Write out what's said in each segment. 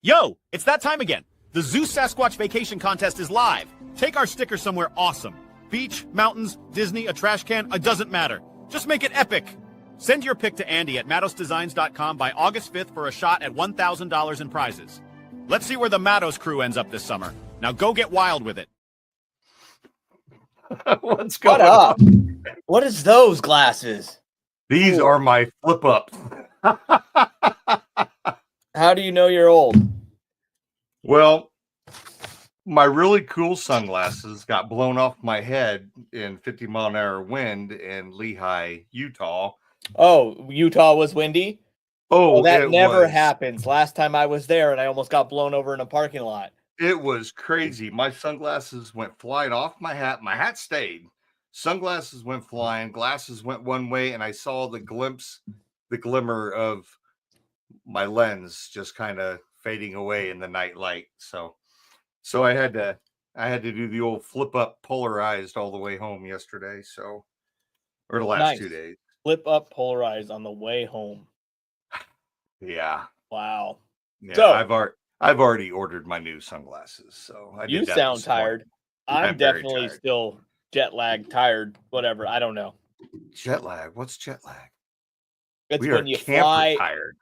Yo, it's that time again. The Zoo Sasquatch Vacation Contest is live. Take our sticker somewhere awesome. Beach, mountains, Disney, a trash can, it doesn't matter. Just make it epic. Send your pic to Andy at MatosDesigns.com by August 5th for a shot at $1,000 in prizes. Let's see where the Matos crew ends up this summer. Now go get wild with it. What's going up? on? What is those glasses? These are my flip-ups. How do you know you're old? Well, my really cool sunglasses got blown off my head in 50-mile-an-hour wind in Lehi, Utah. Oh, Utah was windy? Oh, that never happens. Last time I was there and I almost got blown over in a parking lot. It was crazy. My sunglasses went flying off my hat. My hat stayed. Sunglasses went flying. Glasses went one way, and I saw the glimmer of my lens just kind of fading away in the night light. So I had to do the old flip up polarized all the way home yesterday. So, or the last 2 days. Flip up polarized on the way home. Yeah. Wow. Yeah. So I've already ordered my new sunglasses. So you sound tired. I'm definitely still jet lag, tired, whatever. I don't know. Jet lag. What's jet lag? It's when you fly. Tired.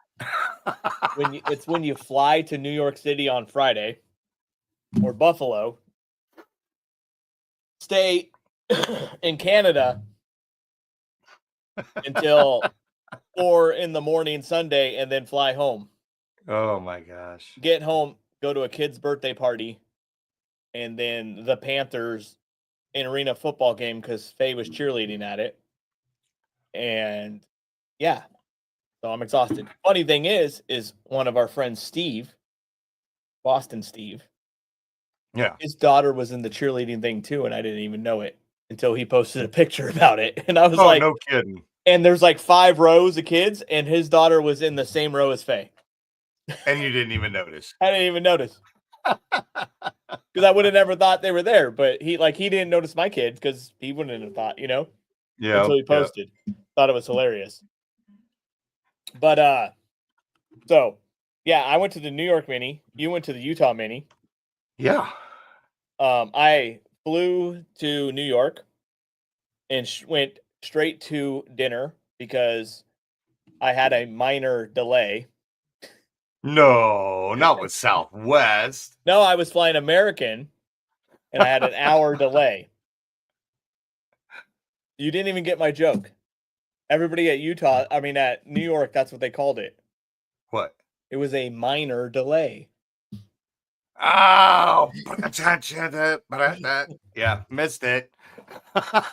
It's when you fly to New York City on Friday or Buffalo, stay in Canada until 4 a.m. Sunday, and then fly home. Oh my gosh. Get home, go to a kid's birthday party, and then the Panthers in arena football game because Faye was cheerleading at it. And yeah. So I'm exhausted. Funny thing is one of our friends, Steve, Boston Steve. Yeah. His daughter was in the cheerleading thing too, and I didn't even know it until he posted a picture about it. And I was like, no kidding. And there's like 5 rows of kids, and his daughter was in the same row as Faye. And you didn't even notice. I didn't even notice. Because I would have never thought they were there. But he didn't notice my kids because he wouldn't have thought, Yeah. Until he posted. Thought it was hilarious. But so yeah, I went to the New York Mini. You went to the Utah Mini. Yeah. I flew to New York and went straight to dinner because I had a minor delay. No, not with Southwest. No, I was flying American and I had an hour delay. You didn't even get my joke. Everybody at New York, that's what they called it. What? It was a minor delay. Oh, yeah, missed it.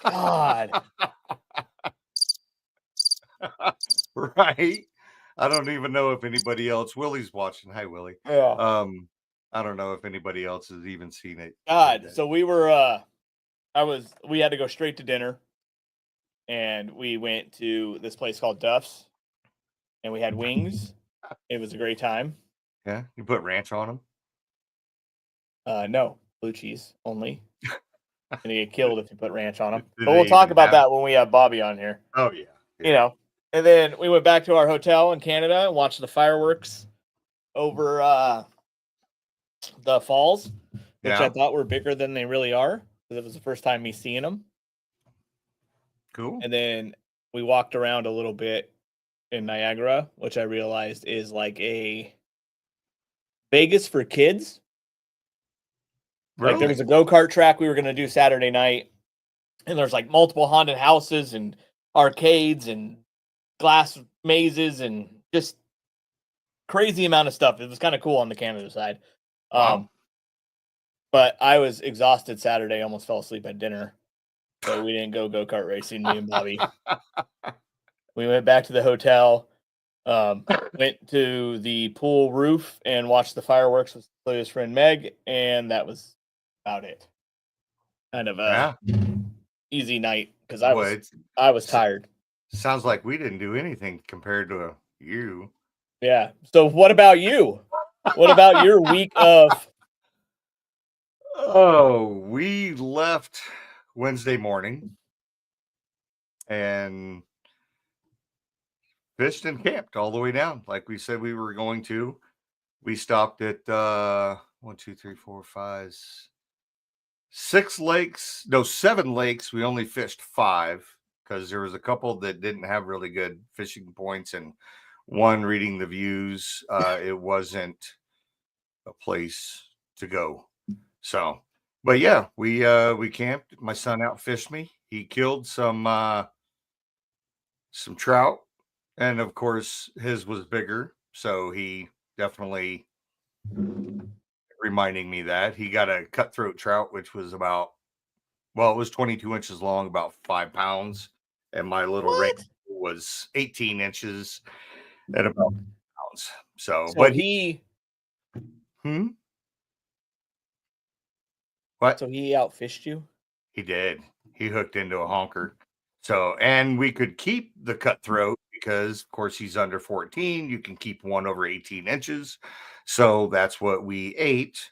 God. Right? I don't even know if anybody else. Willie's watching. Hi, Willie. Yeah. I don't know if anybody else has even seen it. God. So we were we had to go straight to dinner. And we went to this place called Duff's, and we had wings. It was a great time. Yeah, you put ranch on them? No, blue cheese only. And you get killed if you put ranch on them. But we'll talk about that when we have Bobby on here. Oh yeah. And then we went back to our hotel in Canada and watched the fireworks over the falls, which I thought were bigger than they really are because it was the first time me seeing them. Cool. And then we walked around a little bit in Niagara, which I realized is like a Vegas for kids. Really? Like there was a go-kart track we were going to do Saturday night. And there's like multiple haunted houses and arcades and glass mazes and just crazy amount of stuff. It was kind of cool on the Canada side. Wow. But I was exhausted Saturday, almost fell asleep at dinner. So we didn't go-kart racing, me and Bobby. We went back to the hotel, went to the pool roof and watched the fireworks with Chloe's friend Meg, and that was about it. Kind of a easy night because I was tired. Sounds like we didn't do anything compared to you. Yeah. So what about you? What about your week of? Oh, we left Wednesday morning and fished and camped all the way down like we said we were going to. We stopped at 7 lakes. We only fished 5 because there was a couple that didn't have really good fishing points, and one, reading the views, it wasn't a place to go. So, but yeah, we camped. My son outfished me. He killed some trout, and of course his was bigger, so he definitely reminding me that he got a cutthroat trout, which was about, well, it was 22 inches long, about 5 pounds, and my little ring was 18 inches at about pounds. So but he what? So he outfished you? He did. He hooked into a honker. So, and we could keep the cutthroat because, of course, he's under 14. You can keep one over 18 inches. So that's what we ate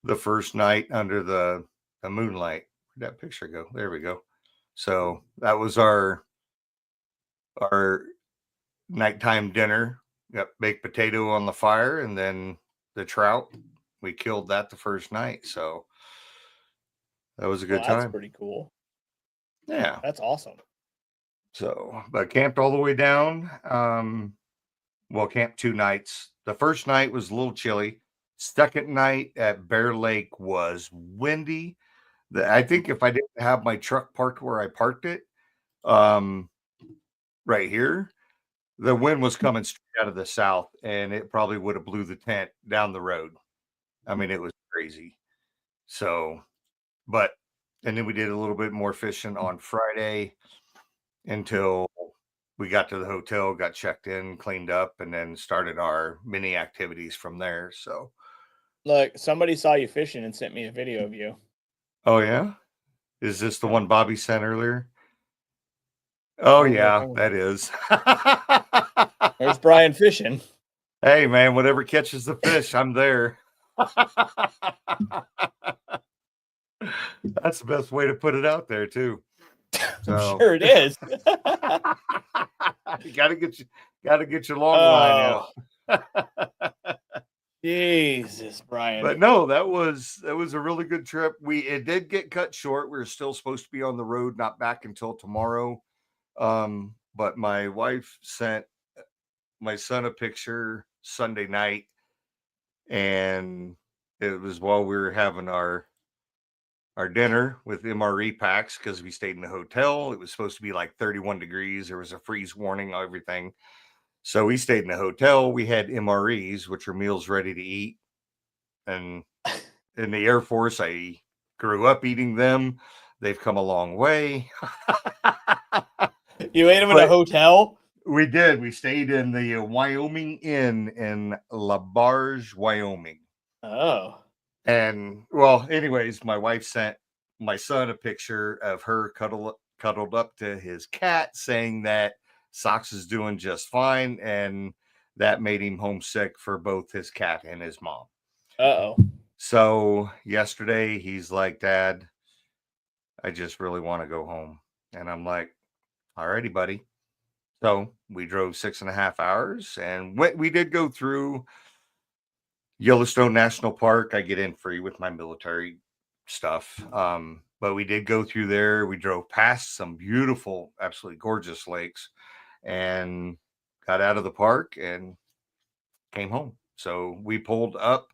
the first night under the moonlight. Where'd that picture go? There we go. So that was our nighttime dinner. Got baked potato on the fire, and then the trout. We killed that the first night. So that was a good time. That's pretty cool. Yeah. That's awesome. So, but camped all the way down. Well, camped 2 nights. The first night was a little chilly. Second night at Bear Lake was windy. I think if I didn't have my truck parked where I parked it, right here, the wind was coming straight out of the south, and it probably would have blew the tent down the road. I mean, it was crazy. So, and then we did a little bit more fishing on Friday until we got to the hotel, got checked in, cleaned up, and then started our mini activities from there. So, look, somebody saw you fishing and sent me a video of you. Oh yeah, is this the one Bobby sent earlier? Oh yeah, that is. There's Brian fishing. Hey man, whatever catches the fish, I'm there. That's the best way to put it out there too. So. Sure it is. You gotta get your long line out. Jesus, Brian. But no, that was a really good trip. It did get cut short. We were still supposed to be on the road, not back until tomorrow. But my wife sent my son a picture Sunday night, and it was while we were having our dinner with MRE packs because we stayed in the hotel. It was supposed to be like 31 degrees. There was a freeze warning, everything. So we stayed in the hotel. We had MREs, which are meals ready to eat. And in the Air Force, I grew up eating them. They've come a long way. You ate them in a hotel? We did. We stayed in the Wyoming Inn in La Barge, Wyoming. Oh. And well, anyways, my wife sent my son a picture of her cuddled up to his cat, saying that Socks is doing just fine, and that made him homesick for both his cat and his mom. Uh-oh. So yesterday he's like, Dad, I just really want to go home. And I'm like, all righty, buddy. So we drove 6.5 hours, and we did go through Yellowstone National Park. I get in free with my military stuff. But we did go through there. We drove past some beautiful, absolutely gorgeous lakes, and got out of the park and came home. So we pulled up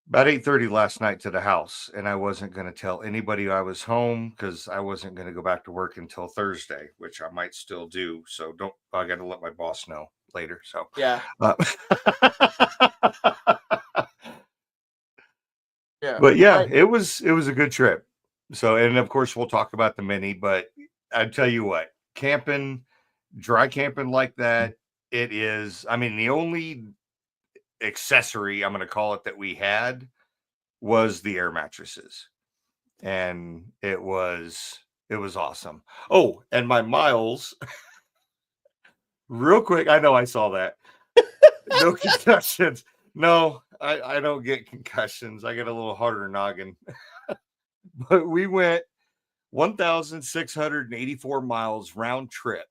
about 8:30 last night to the house, and I wasn't going to tell anybody I was home because I wasn't going to go back to work until Thursday, which I might still do. So I got to let my boss know later. So yeah. Yeah. But yeah, it was a good trip. So, and of course we'll talk about the mini, but I tell you what, dry camping like that, it is, I mean, the only accessory, I'm going to call it, that we had was the air mattresses. And it was awesome. Oh, and my miles, real quick, I know I saw that. No concussions. No, I don't get concussions. I get a little harder noggin. But we went 1,684 miles round trip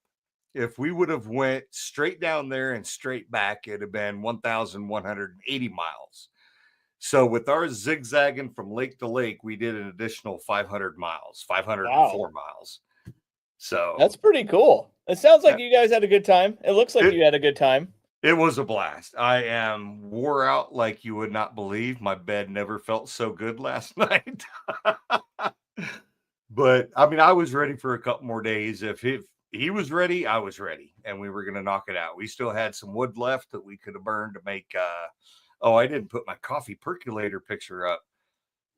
if we would have went straight down there and straight back, it'd have been 1,180 miles. So with our zigzagging from lake to lake, we did an additional 500 miles, 504 miles. So that's pretty cool. It sounds like you guys had a good time. It looks like you had a good time. It was a blast. I am wore out like you would not believe. My bed never felt so good last night. But I mean, I was ready for a couple more days. If he was ready, I was ready, and we were going to knock it out. We still had some wood left that we could have burned to make. I didn't put my coffee percolator picture up.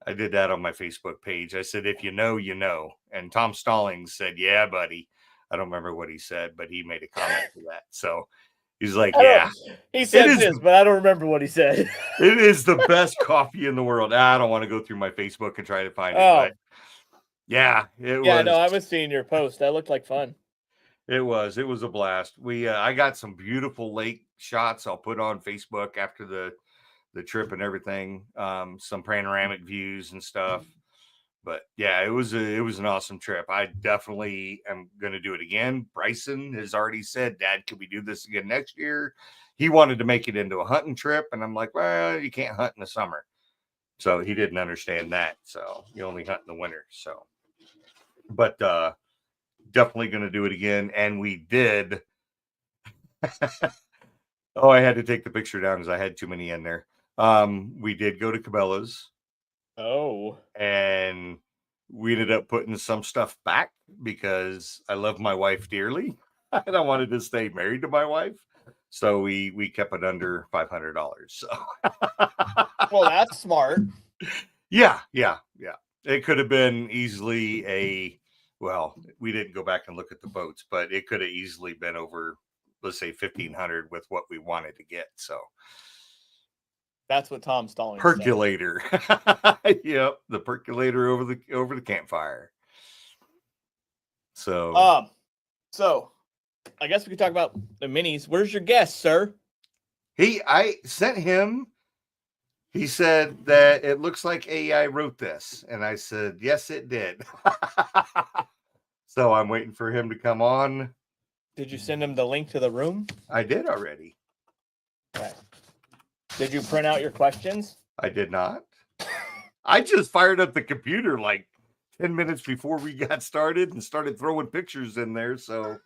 I did that on my Facebook page. I said, if you know, you know. And Tom Stallings said, yeah, buddy. I don't remember what he said, but he made a comment to that. So he's like, yeah. He said this, but I don't remember what he said. It is the best coffee in the world. I don't want to go through my Facebook and try to find it. But yeah, it was. Yeah, no, I was seeing your post. That looked like fun. It was a blast. I got some beautiful lake shots I'll put on Facebook after the trip and everything. Some panoramic views and stuff. But yeah, it was an awesome trip. I definitely am going to do it again. Bryson has already said, Dad, could we do this again next year? He wanted to make it into a hunting trip. And I'm like, well, you can't hunt in the summer. So he didn't understand that. So you only hunt in the winter. So, but definitely going to do it again. And we did. I had to take the picture down because I had too many in there. We did go to Cabela's. Oh. And we ended up putting some stuff back because I love my wife dearly. And I wanted to stay married to my wife. So we kept it under $500. So well, that's smart. Yeah. It could have been easily we didn't go back and look at the boats, but it could have easily been over, let's say 1,500 with what we wanted to get. So that's what Tom Stallings percolator. Yep, the percolator over the campfire. So I guess we could talk about the minis. Where's your guest, sir? I sent him. He said that it looks like AI wrote this, and I said yes, it did. So I'm waiting for him to come on. Did you send him the link to the room? I did already. Okay. Did you print out your questions? I did not. I just fired up the computer like 10 minutes before we got started and started throwing pictures in there. So,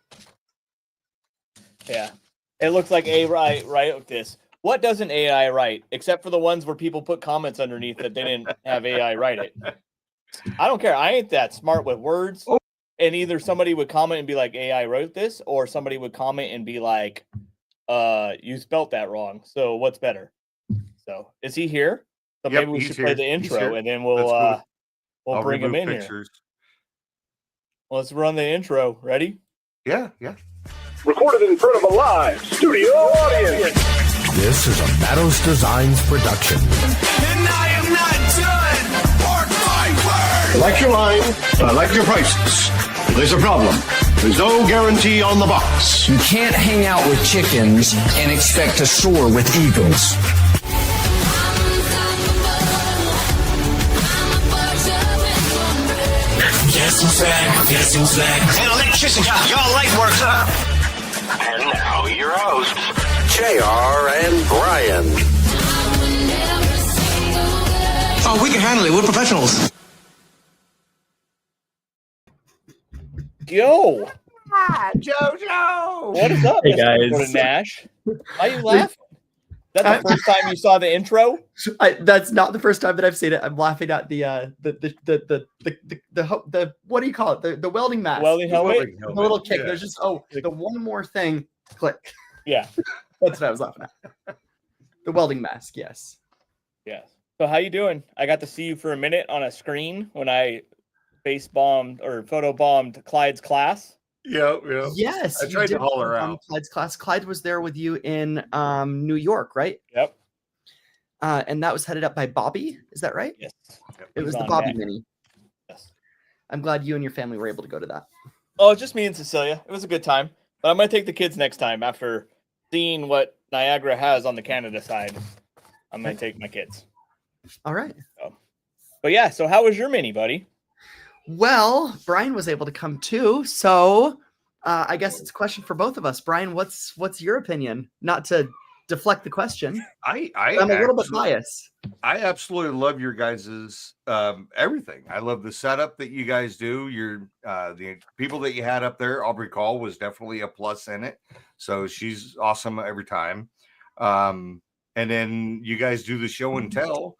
yeah, it looks like AI wrote this. What doesn't AI write, except for the ones where people put comments underneath that they didn't have AI write it? I don't care. I ain't that smart with words. Oh. And either somebody would comment and be like, AI wrote this, or somebody would comment and be like, you spelt that wrong. So what's better? So is he here? So maybe we should play the intro and then we'll bring him in pictures here. Let's run the intro. Ready? Yeah. Recorded in front of a live studio audience. This is a Matos Designs production. And I am not done. Mark my word. I like your line. I like your prices. There's a problem. There's no guarantee on the box. You can't hang out with chickens and expect to soar with eagles. Guess who's back? An electricity, your light works up. And now your hosts, JR and Brian. Oh, we can handle it. We're professionals. Yo. Jojo. What is up, Hey, guys. Mr. Nash? Why are you laughing? Is that the first time you saw the intro? That's not the first time that I've seen it. I'm laughing at the what do you call it? The welding mask. Welding helmet? The little kick. Yeah. There's just the one more thing. Click. Yeah. That's what I was laughing at. The welding mask. Yes. Yeah. So how you doing? I got to see you for a minute on a screen when I face bombed or photo bombed Clyde's class. Yeah. Yes. I tried to haul her out. Clyde's class. Clyde was there with you in New York, right? Yep. And that was headed up by Bobby. Is that right? Yes. It was the on Bobby deck. mini. Yes. I'm glad you and your family were able to go to that. Oh, it's just me and Cecilia. It was a good time. But I'm going to take the kids next time after seeing what Niagara has on the Canada side. I'm going to take my kids. All right. But yeah, so how was your mini, buddy? Well, Brian was able to come too. So I guess it's a question for both of us. Brian, what's your opinion? Not to deflect the question. I'm I'm a little bit biased. I absolutely love your guys's everything. I love the setup that you guys do. Your the people that you had up there, Aubrey Call was definitely a plus in it. So she's awesome every time. And then you guys do the show and tell.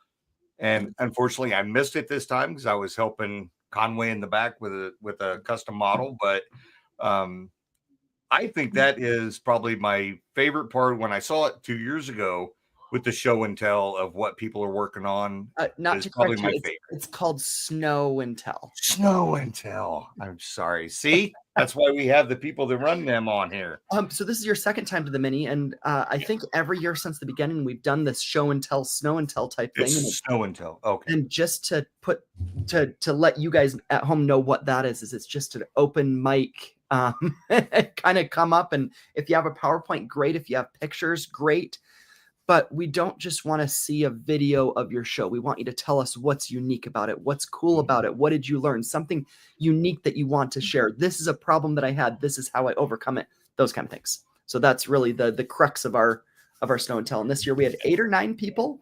And unfortunately, I missed it this time because I was helping Conway in the back with a custom model. But I think that is probably my favorite part when I saw it 2 years ago with the show and tell of what people are working on. Not is to probably correct my you, favorite. it's called Snow and Tell. Snow and tell. I'm sorry. See, that's why we have the people that run them on here. So this is your second time to the mini, and I think every year since the beginning we've done this show and tell, snow and tell type thing. It's snow and tell. Okay. And just to put to let you guys at home know what that is it's just an open mic. Kind of come up, and if you have a PowerPoint, great. If you have pictures, great. But we don't just want to see a video of your show. We want you to tell us what's unique about it, what's cool about it, what did you learn, something unique that you want to share. This is a problem that I had. This is how I overcome it. Those kind of things. So that's really the crux of our snow and tell. And this year we had 8 or 9 people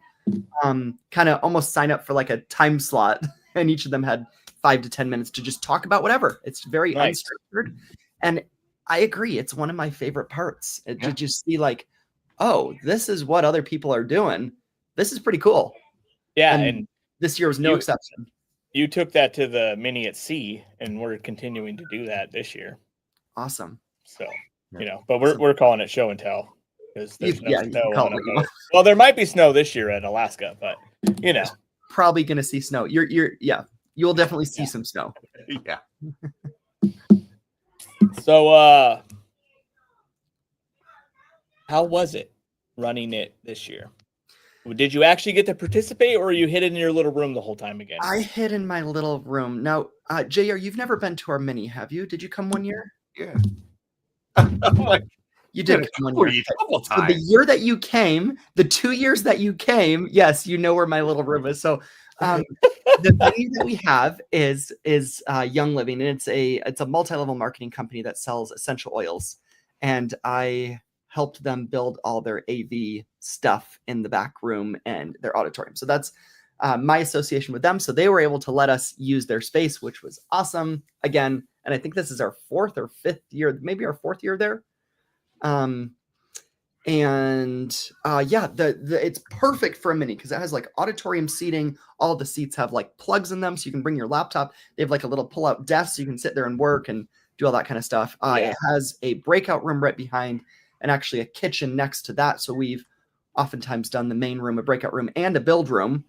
kind of almost sign up for like a time slot, and each of them had 5 to 10 minutes to just talk about whatever. It's very unstructured. And I agree. It's one of my favorite parts. To just see like, oh, this is what other people are doing. This is pretty cool. Yeah. And this year was no exception. You took that to the mini at sea, and we're continuing to do that this year. Awesome. So, but we're calling it show and tell. Because there's no snow on a boat. Well, there might be snow this year in Alaska, but probably going to see snow. You'll definitely see some snow. Yeah. So, how was it running it this year? Did you actually get to participate, or you hid in your little room the whole time again? I hid in my little room. Now, JR, you've never been to our mini, have you? Did you come one year? Yeah. You did come one year. So the year that you came, the 2 years that you came, yes, you know where my little room is. So the venue that we have is Young Living, and it's a multi-level marketing company that sells essential oils. And I helped them build all their AV stuff in the back room and their auditorium. So that's my association with them. So they were able to let us use their space, which was awesome. Again, and I think this is our 4th or 5th year, maybe our 4th year there. It's perfect for a mini because it has like auditorium seating. All the seats have like plugs in them, so you can bring your laptop. They have like a little pull-out desk, so you can sit there and work and do all that kind of stuff. It has a breakout room right behind, and actually a kitchen next to that. So we've oftentimes done the main room, a breakout room, and a build room,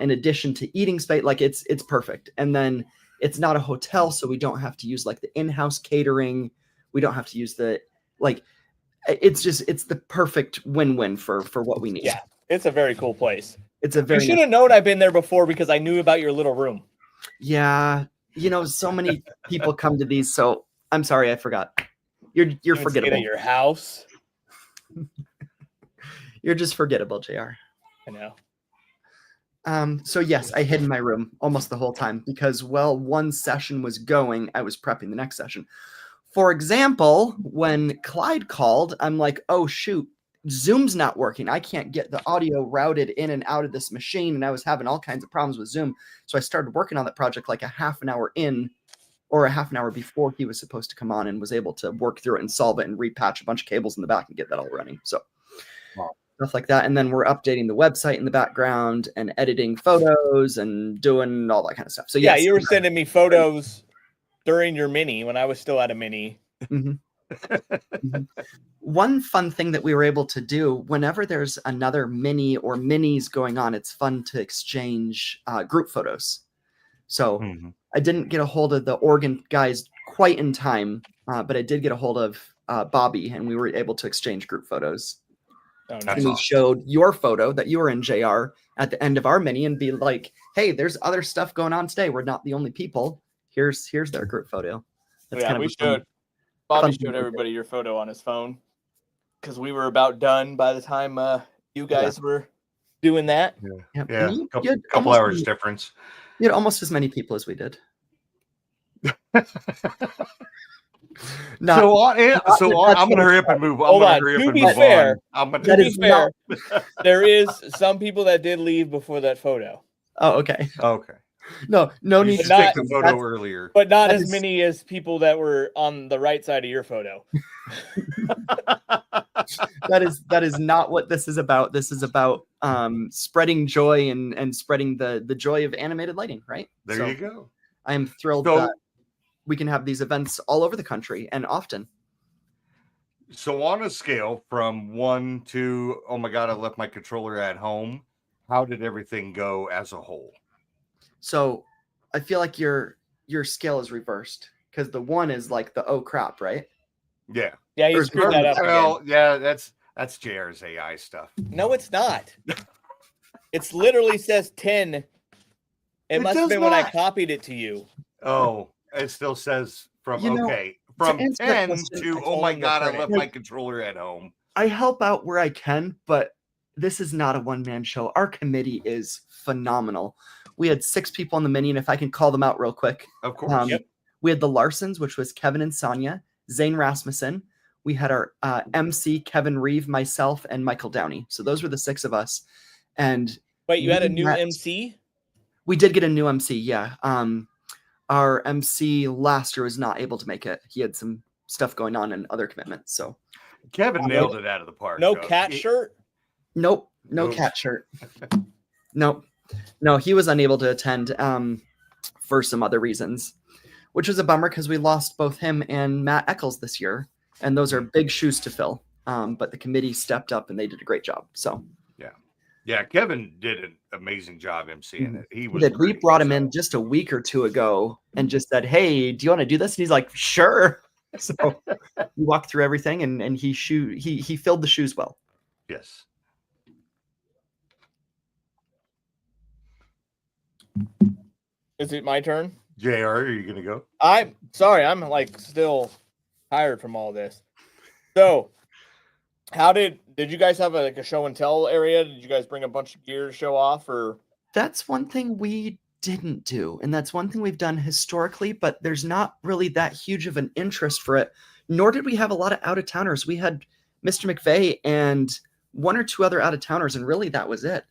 in addition to eating space. Like it's perfect. And then it's not a hotel, so we don't have to use like the in-house catering. We don't have to use it's the perfect win-win for what we need. Yeah, it's a very cool place. It's a very. You should have known I've been there before because I knew about your little room. Yeah, so many people come to these, so I'm sorry I forgot. You're forgettable. At your house. You're just forgettable, JR. I know. So yes, I hid in my room almost the whole time because one session was going, I was prepping the next session. For example, when Clyde called, I'm like, oh shoot, Zoom's not working. I can't get the audio routed in and out of this machine. And I was having all kinds of problems with Zoom. So I started working on that project like a half an hour in or a half an hour before he was supposed to come on, and was able to work through it and solve it and repatch a bunch of cables in the back and get that all running. So stuff like that. And then we're updating the website in the background and editing photos and doing all that kind of stuff. So yes, you were sending me photos during your mini when I was still at a mini. Mm-hmm. Mm-hmm. One fun thing that we were able to do whenever there's another mini or minis going on, it's fun to exchange group photos. So I didn't get a hold of the Oregon guys quite in time, but I did get a hold of Bobby, and we were able to exchange group photos. Oh, nice. And we showed your photo that you were in, JR, at the end of our mini and be like, hey, there's other stuff going on today. We're not the only people. Here's their group photo. That's Bobby showed everybody your photo on his phone because we were about done by the time you guys were doing that. Yeah. Couple hours difference. You had almost as many people as we did. Not, I'm gonna hurry up and move. Hold on. To be fair, there is some people that did leave before that photo. Oh, okay. Okay. No You need should to take the photo earlier. But not That as is- many as people that were on the right side of your photo. that is not what this is about. This is about spreading joy and spreading the joy of animated lighting, right? There So you go. I am thrilled So- that we can have these events all over the country and often. So on a scale from 1 to, oh my God, I left my controller at home, how did everything go as a whole? So I feel like your scale is reversed because the 1 is like the oh crap, right? Yeah. Yeah, you There's screwed that up Well, again. yeah, that's JR's AI stuff. No, it's not. It's literally says 10. It must have does been when I not. copied it to you. Oh, it still says from You know, from answer that 10 question, to I oh told my him to God, I print it. left my controller at home. I help out where I can, but this is not a one-man show. Our committee is phenomenal. We had 6 people on the mini, and if I can call them out real quick. Of course. We had the Larsons, which was Kevin and Sonia, Zane Rasmussen. We had our MC, Kevin Reeve, myself, and Michael Downey. So those were the 6 of us. And Wait, you had a we new met- MC? We did get a new MC, yeah. Our MC last year was not able to make it. He had some stuff going on and other commitments. So Kevin nailed it out of the park. No though. cat shirt? nope, no Nope. cat shirt. Nope. No, he was unable to attend for some other reasons, which was a bummer because we lost both him and Matt Eccles this year. And those are big shoes to fill. But the committee stepped up and they did a great job. So Yeah, Kevin did an amazing job emceeing it. He was. we great, brought him so- in just a week or 2 ago and just said, "Hey, do you want to do this?" And he's like, "Sure." So we walked through everything and he filled the shoes well. Yes. Is it my turn? JR, are you gonna go? I'm sorry, I'm like still tired from all this. So, how did you guys have a show and tell area? Did you guys bring a bunch of gear to show off, or That's one thing we didn't do, and that's one thing we've done historically, but there's not really that huge of an interest for it, nor did we have a lot of out-of-towners. We had Mr. McVeigh and 1 or 2 other out-of-towners, and really that was it.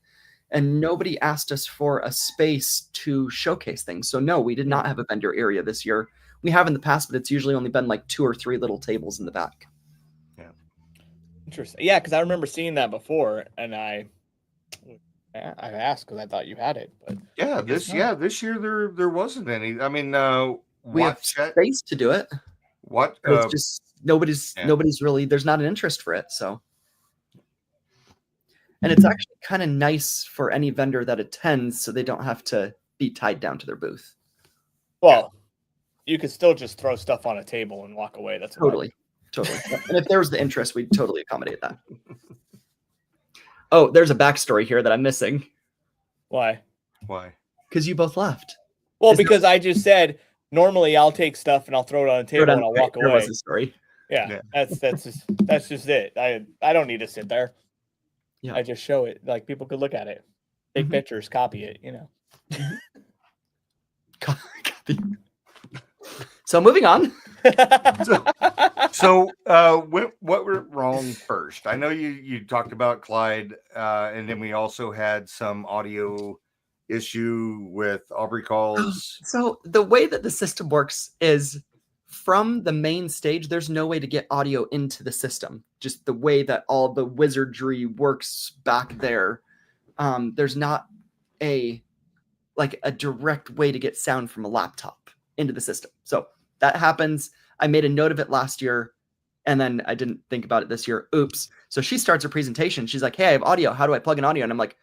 And nobody asked us for a space to showcase things. So no, we did not have a vendor area this year. We have in the past, but it's usually only been like 2 or 3 little tables in the back. interesting? Yeah, because I remember seeing that before, and I asked because I thought you had it, but Yeah, guess not. this year there wasn't any. I mean, We have space to do it. What? But it's just nobody's yeah. really, there's not an interest for it. So, and it's actually kind of nice for any vendor that attends so they don't have to be tied down to their booth. well, you could still just throw stuff on a table and walk away. That's what I- Totally. And if there was the interest, we'd totally accommodate that. Oh, there's a backstory here that I'm missing Why? Why? because you both left. Well, Is there- because I just said normally I'll take stuff and I'll throw it on a table and I'll walk There away. was a story. Yeah, that's just it. I don't need to sit there. Yeah. I just show it. Like people could look at it, take Mhm. pictures, copy it. You know. So moving on. So, what went wrong first? I know you talked about Clyde, and then we also had some audio issue with Aubrey calls. So the way that the system works is from the main stage, there's no way to get audio into the system. Just the way that all the wizardry works back there. There's not a direct way to get sound from a laptop into the system. So that happens. I made a note of it last year and then I didn't think about it this year. Oops. So she starts her presentation. She's like, "Hey, I have audio. How do I plug in audio?" And I'm like,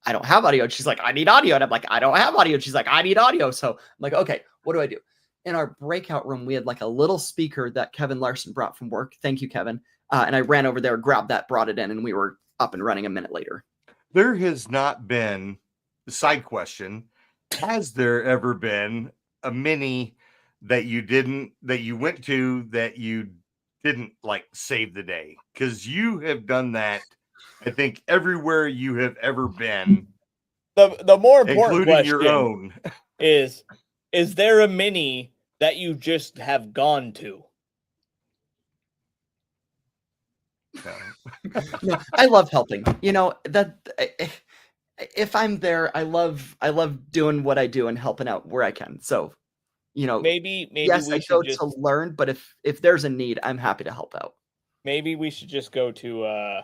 "I don't have audio." And she's like, "I need audio." And I'm like, "I don't have audio." And she's like, "I need audio." So I'm like, "Okay, what do I do?" In our breakout room, we had like a little speaker that Kevin Larson brought from work. Thank you, Kevin. And I ran over there, grabbed that, brought it in, and we were up and running a minute later. There has not been, side question, has there ever been a mini that you went to that you didn't like save the day? Because you have done that, I think, everywhere you have ever been, The more important including question your own. is there a mini that you just have gone to? No, I love helping. You know that if I'm there, I love doing what I do and helping out where I can. So, you know, Maybe yes, we I go should just to learn, but if there's a need, I'm happy to help out. maybe we should just go to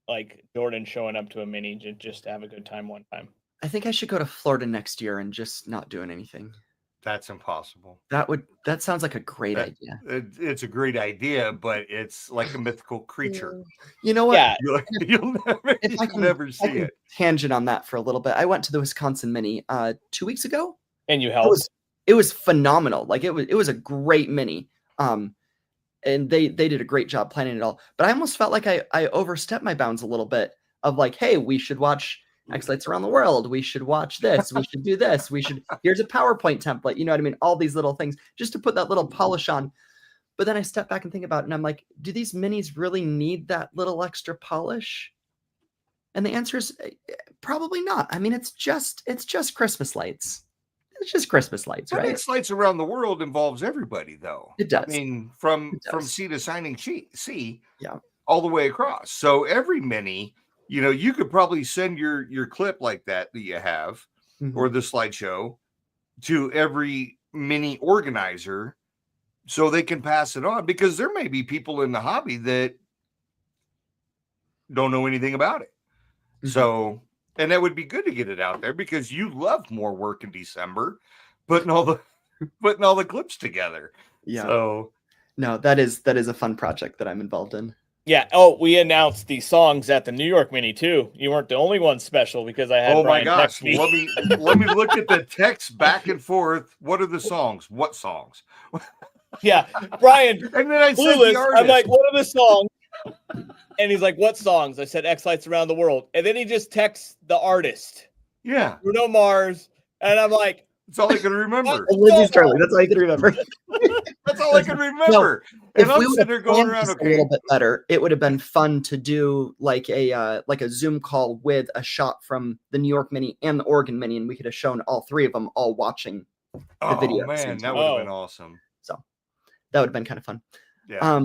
like Jordan showing up to a mini just to have a good time one time. I think I should go to Florida next year and just not doing anything. That's impossible. That sounds like a great idea. It's a great idea, but it's like a mythical creature. You know what? Yeah, You'll never see it. Tangent on that for a little bit. I went to the Wisconsin Mini 2 weeks ago. and you helped. It was phenomenal. Like it was a great mini. And they did a great job planning it all. But I almost felt like I overstepped my bounds a little bit of like, hey, we should watch X-Lights Around the World. We should watch this. We should do this. Here's a PowerPoint template. You know what I mean? All these little things just to put that little polish on. But then I step back and think about it and I'm like, do these minis really need that little extra polish? And the answer is probably not. I mean, it's just Christmas lights. It's just Christmas lights, right? X-Lights Around the World involves everybody, though. It does. I mean, from sea to shining sea, yeah, all the way across. So every mini, you know, you could probably send your clip like that you have, or the slideshow, to every mini organizer, so they can pass it on. Because there may be people in the hobby that don't know anything about it. So. And that would be good to get it out there because you love more work in December, putting all the clips together. Yeah. So no, that is a fun project that I'm involved in. Yeah. Oh, we announced the songs at the New York Mini too. You weren't the only one special because I had. Oh Brian my gosh! text me. Let me look at the text back and forth. What are the songs? What songs? Yeah, Brian. And then I said Clueless. the artist. I'm like, what are the songs? And he's like, what songs? I said, X-Lights Around the World. And then he just texts the artist. Yeah. Bruno Mars. And I'm like, that's all I can remember. Lindsay Sterling. That's all I can remember. That's all I can remember. No, and I'm sitting there going around, a little bit better, it would have been fun to do like a Zoom call with a shot from the New York Mini and the Oregon Mini, and we could have shown all three of them all watching the video. Oh man, that would have been awesome. So that would have been kind of fun. Yeah.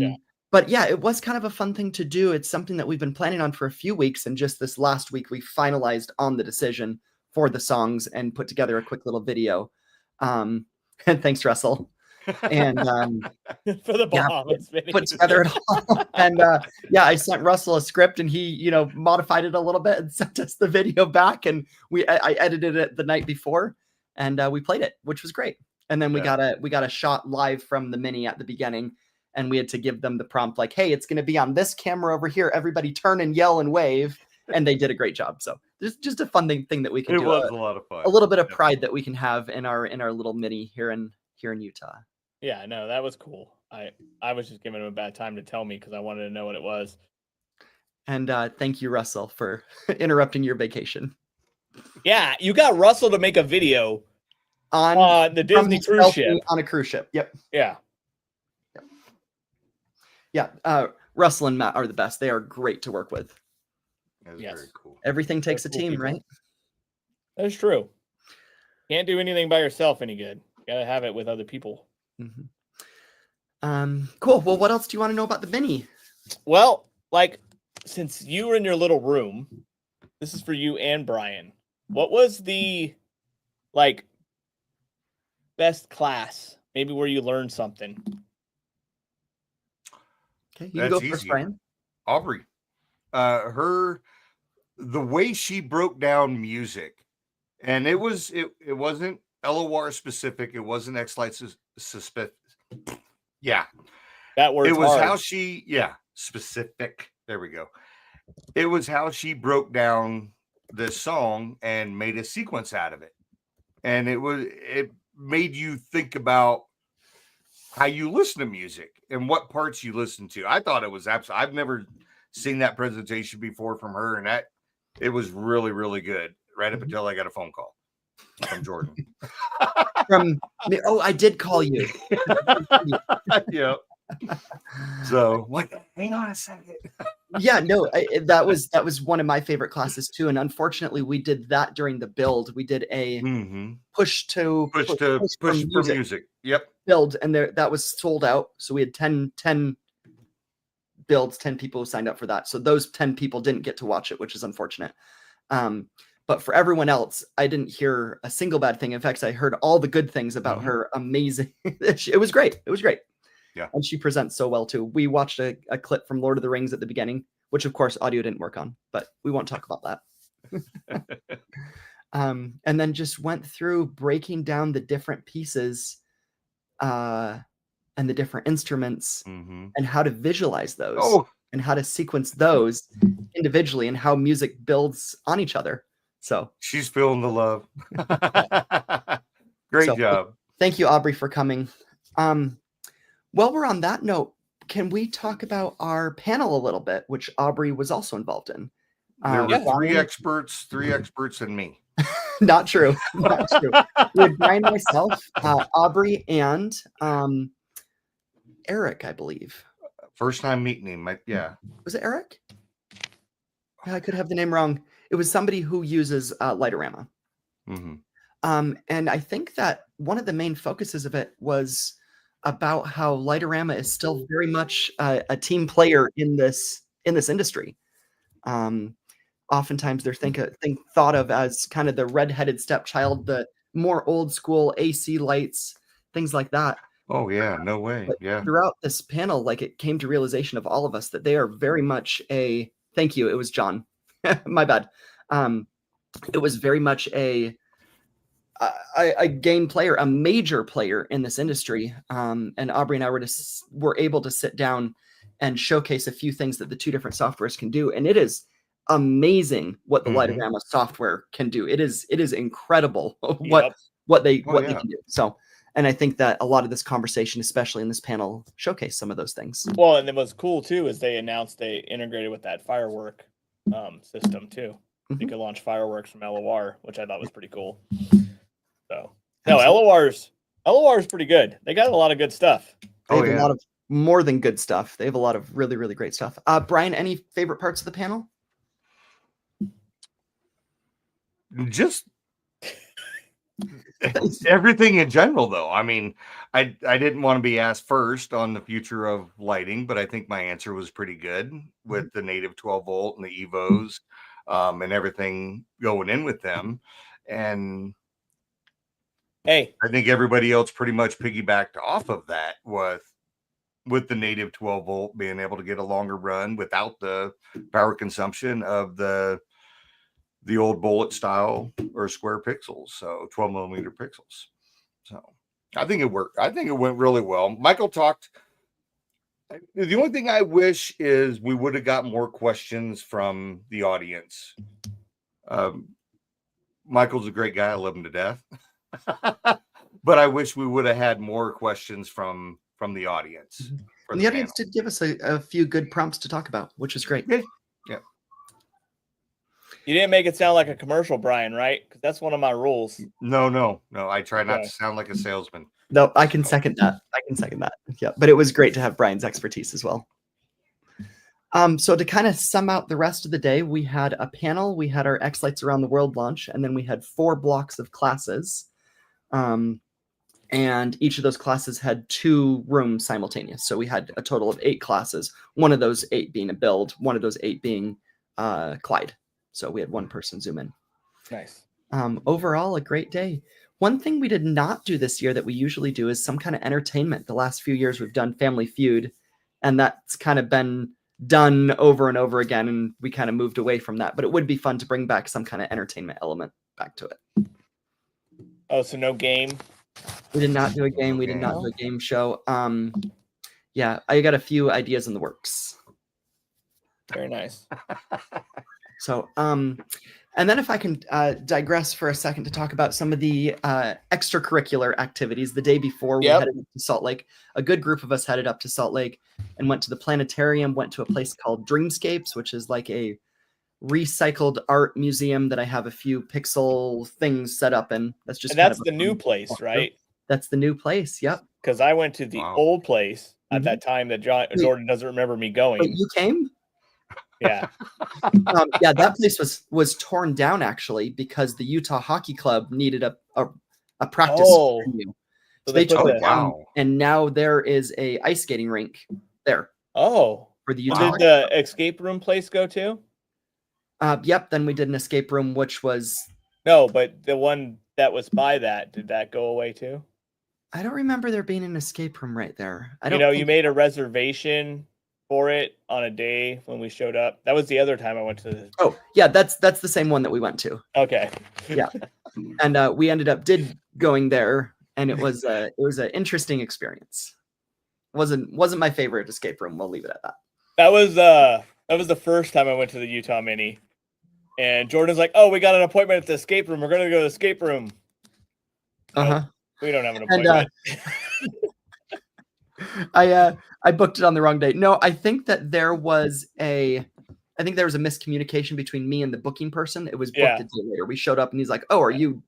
But yeah, it was kind of a fun thing to do. It's something that we've been planning on for a few weeks. And just this last week, we finalized on the decision for the songs and put together a quick little video. And thanks, Russell. And for the Bahamas put together it all. And I sent Russell a script and he, modified it a little bit and sent us the video back. And I edited it the night before and we played it, which was great. And then we got a shot live from the mini at the beginning. And we had to give them the prompt like, hey, it's going to be on this camera over here. Everybody turn and yell and wave. And they did a great job. So there's just a fun thing that we can do. It was a lot of fun. A little bit of pride that we can have in our little mini here in Utah. Yeah, no, that was cool. I was just giving him a bad time to tell me because I wanted to know what it was. And thank you, Russell, for interrupting your vacation. Yeah, you got Russell to make a video on the Disney cruise ship. On a cruise ship. Yep. Yeah. Yeah, Russell and Matt are the best. They are great to work with. That's very cool. Everything takes a team, people. right? That's true. Can't do anything by yourself any good. Gotta have it with other people. Cool. Well, what else do you want to know about the mini? Well, since you were in your little room, this is for you and Brian. What was the best class? Maybe where you learned something. Okay, you can go first, Brian. Aubrey, the way she broke down music, and it wasn't LOR specific. It wasn't X-Lights specific. Yeah, that word. It was hard. how she, specific. There we go. It was how she broke down the song and made a sequence out of it, and it made you think about how you listen to music and what parts you listen to. I thought it was absolutely. I've never seen that presentation before from her, and it was really, really good. Right up until I got a phone call from Jordan. I did call you. Yeah. So, hang on a second. Yeah, no, that was one of my favorite classes too. And unfortunately, we did that during the build. We did a push for music. Yep. Build, and that was sold out. So we had 10 builds, 10 people who signed up for that. So those 10 people didn't get to watch it, which is unfortunate. But for everyone else, I didn't hear a single bad thing. In fact, I heard all the good things about her. Amazing. It was great. It was great. Yeah. And she presents so well too. We watched a clip from Lord of the Rings at the beginning, which of course audio didn't work on, but we won't talk about that. And then just went through breaking down the different pieces and the different instruments and how to visualize those and how to sequence those individually and how music builds on each other. So she's feeling the love. Great job. Thank you, Aubrey, for coming. While we're on that note, can we talk about our panel a little bit, which Aubrey was also involved in? There were three experts and me. Not true. Not true. We had Brian, myself, Aubrey, and Eric, I believe. First time meeting him. Yeah. Was it Eric? I could have the name wrong. It was somebody who uses Lightorama. And I think that one of the main focuses of it was about how Lightorama is still very much a team player in this industry. Oftentimes they're thought of as kind of the redheaded stepchild, the more old school AC lights, things like that. Oh yeah, no way. But yeah. Throughout this panel, like it came to realization of all of us that they are very much thank you. It was John. My bad. It was very much a game player, a major player in this industry. And Aubrey and I were able to sit down and showcase a few things that the two different softwares can do. And it is amazing what the Lightorama software can do. It is incredible what they can do. So, and I think that a lot of this conversation, especially in this panel, showcased some of those things. Well, and then what's cool too is they announced they integrated with that firework system too. You could launch fireworks from LOR, which I thought was pretty cool. So no, LOR is pretty good. They got a lot of good stuff. They have a lot of more than good stuff. They have a lot of really, really great stuff. Brian, any favorite parts of the panel? Just everything in general, though. I mean, I didn't want to be asked first on the future of lighting, but I think my answer was pretty good with the native 12 volt and the Evos and everything going in with them. And hey, I think everybody else pretty much piggybacked off of that with the native 12 volt being able to get a longer run without the power consumption of the old bullet style or square pixels, so 12 millimeter pixels. So I think it worked. I think it went really well. Michael talked. The only thing I wish is we would have got more questions from the audience. Michael's a great guy. I love him to death. But I wish we would have had more questions from the audience. And the audience did give us a few good prompts to talk about, which is great. Yeah. You didn't make it sound like a commercial, Brian, right? Because that's one of my rules. No. I try not to sound like a salesman. No, I can second that. Yeah, but it was great to have Brian's expertise as well. So to kind of sum out the rest of the day, we had a panel, we had our X Lights Around the World launch, and then we had 4 blocks of classes. And each of those classes had 2 rooms simultaneous. So we had a total of 8 classes, one of those 8 being a build, one of those 8 being Clyde. So we had one person zoom in. Nice. Overall, a great day. One thing we did not do this year that we usually do is some kind of entertainment. The last few years we've done Family Feud, and that's kind of been done over and over again, and we kind of moved away from that. But it would be fun to bring back some kind of entertainment element back to it. Oh, so no game? We did not do a game. We did not do a game show. Yeah, I got a few ideas in the works. Very nice. So, and then if I can digress for a second to talk about some of the extracurricular activities. The day before we headed up to Salt Lake, a good group of us headed up to Salt Lake and went to the planetarium, went to a place called Dreamscapes, which is like a recycled art museum that I have a few pixel things set up in. That's just that's the new place, right? That's the new place. Yep. Because I went to the old place at that time that Jordan doesn't remember me going. Wait, you came? Yeah. Yeah, that place was torn down actually because the Utah Hockey Club needed a practice venue. So they took it down, and now there is a ice skating rink there. Oh. for the Utah. Did the escape room place go too? Yep. Then we did an escape room, which was No, but the one that was by that, did that go away too? I don't remember there being an escape room right there. I You don't. know, think- you made a reservation for it on a day when we showed up. That was the other time I went to the... Oh yeah, that's the same one that we went to. Okay. Yeah, and we ended up going there, and it was an interesting experience. Wasn't my favorite escape room. We'll leave it at that. That was the first time I went to the Utah Mini. And Jordan's like, "Oh, we got an appointment at the escape room. We're going to go to the escape room." Uh-huh. We don't have an And appointment. I booked it on the wrong date. No, I think there was a miscommunication between me and the booking person. It was booked Yeah. a day later. We showed up and he's like, "Oh, are you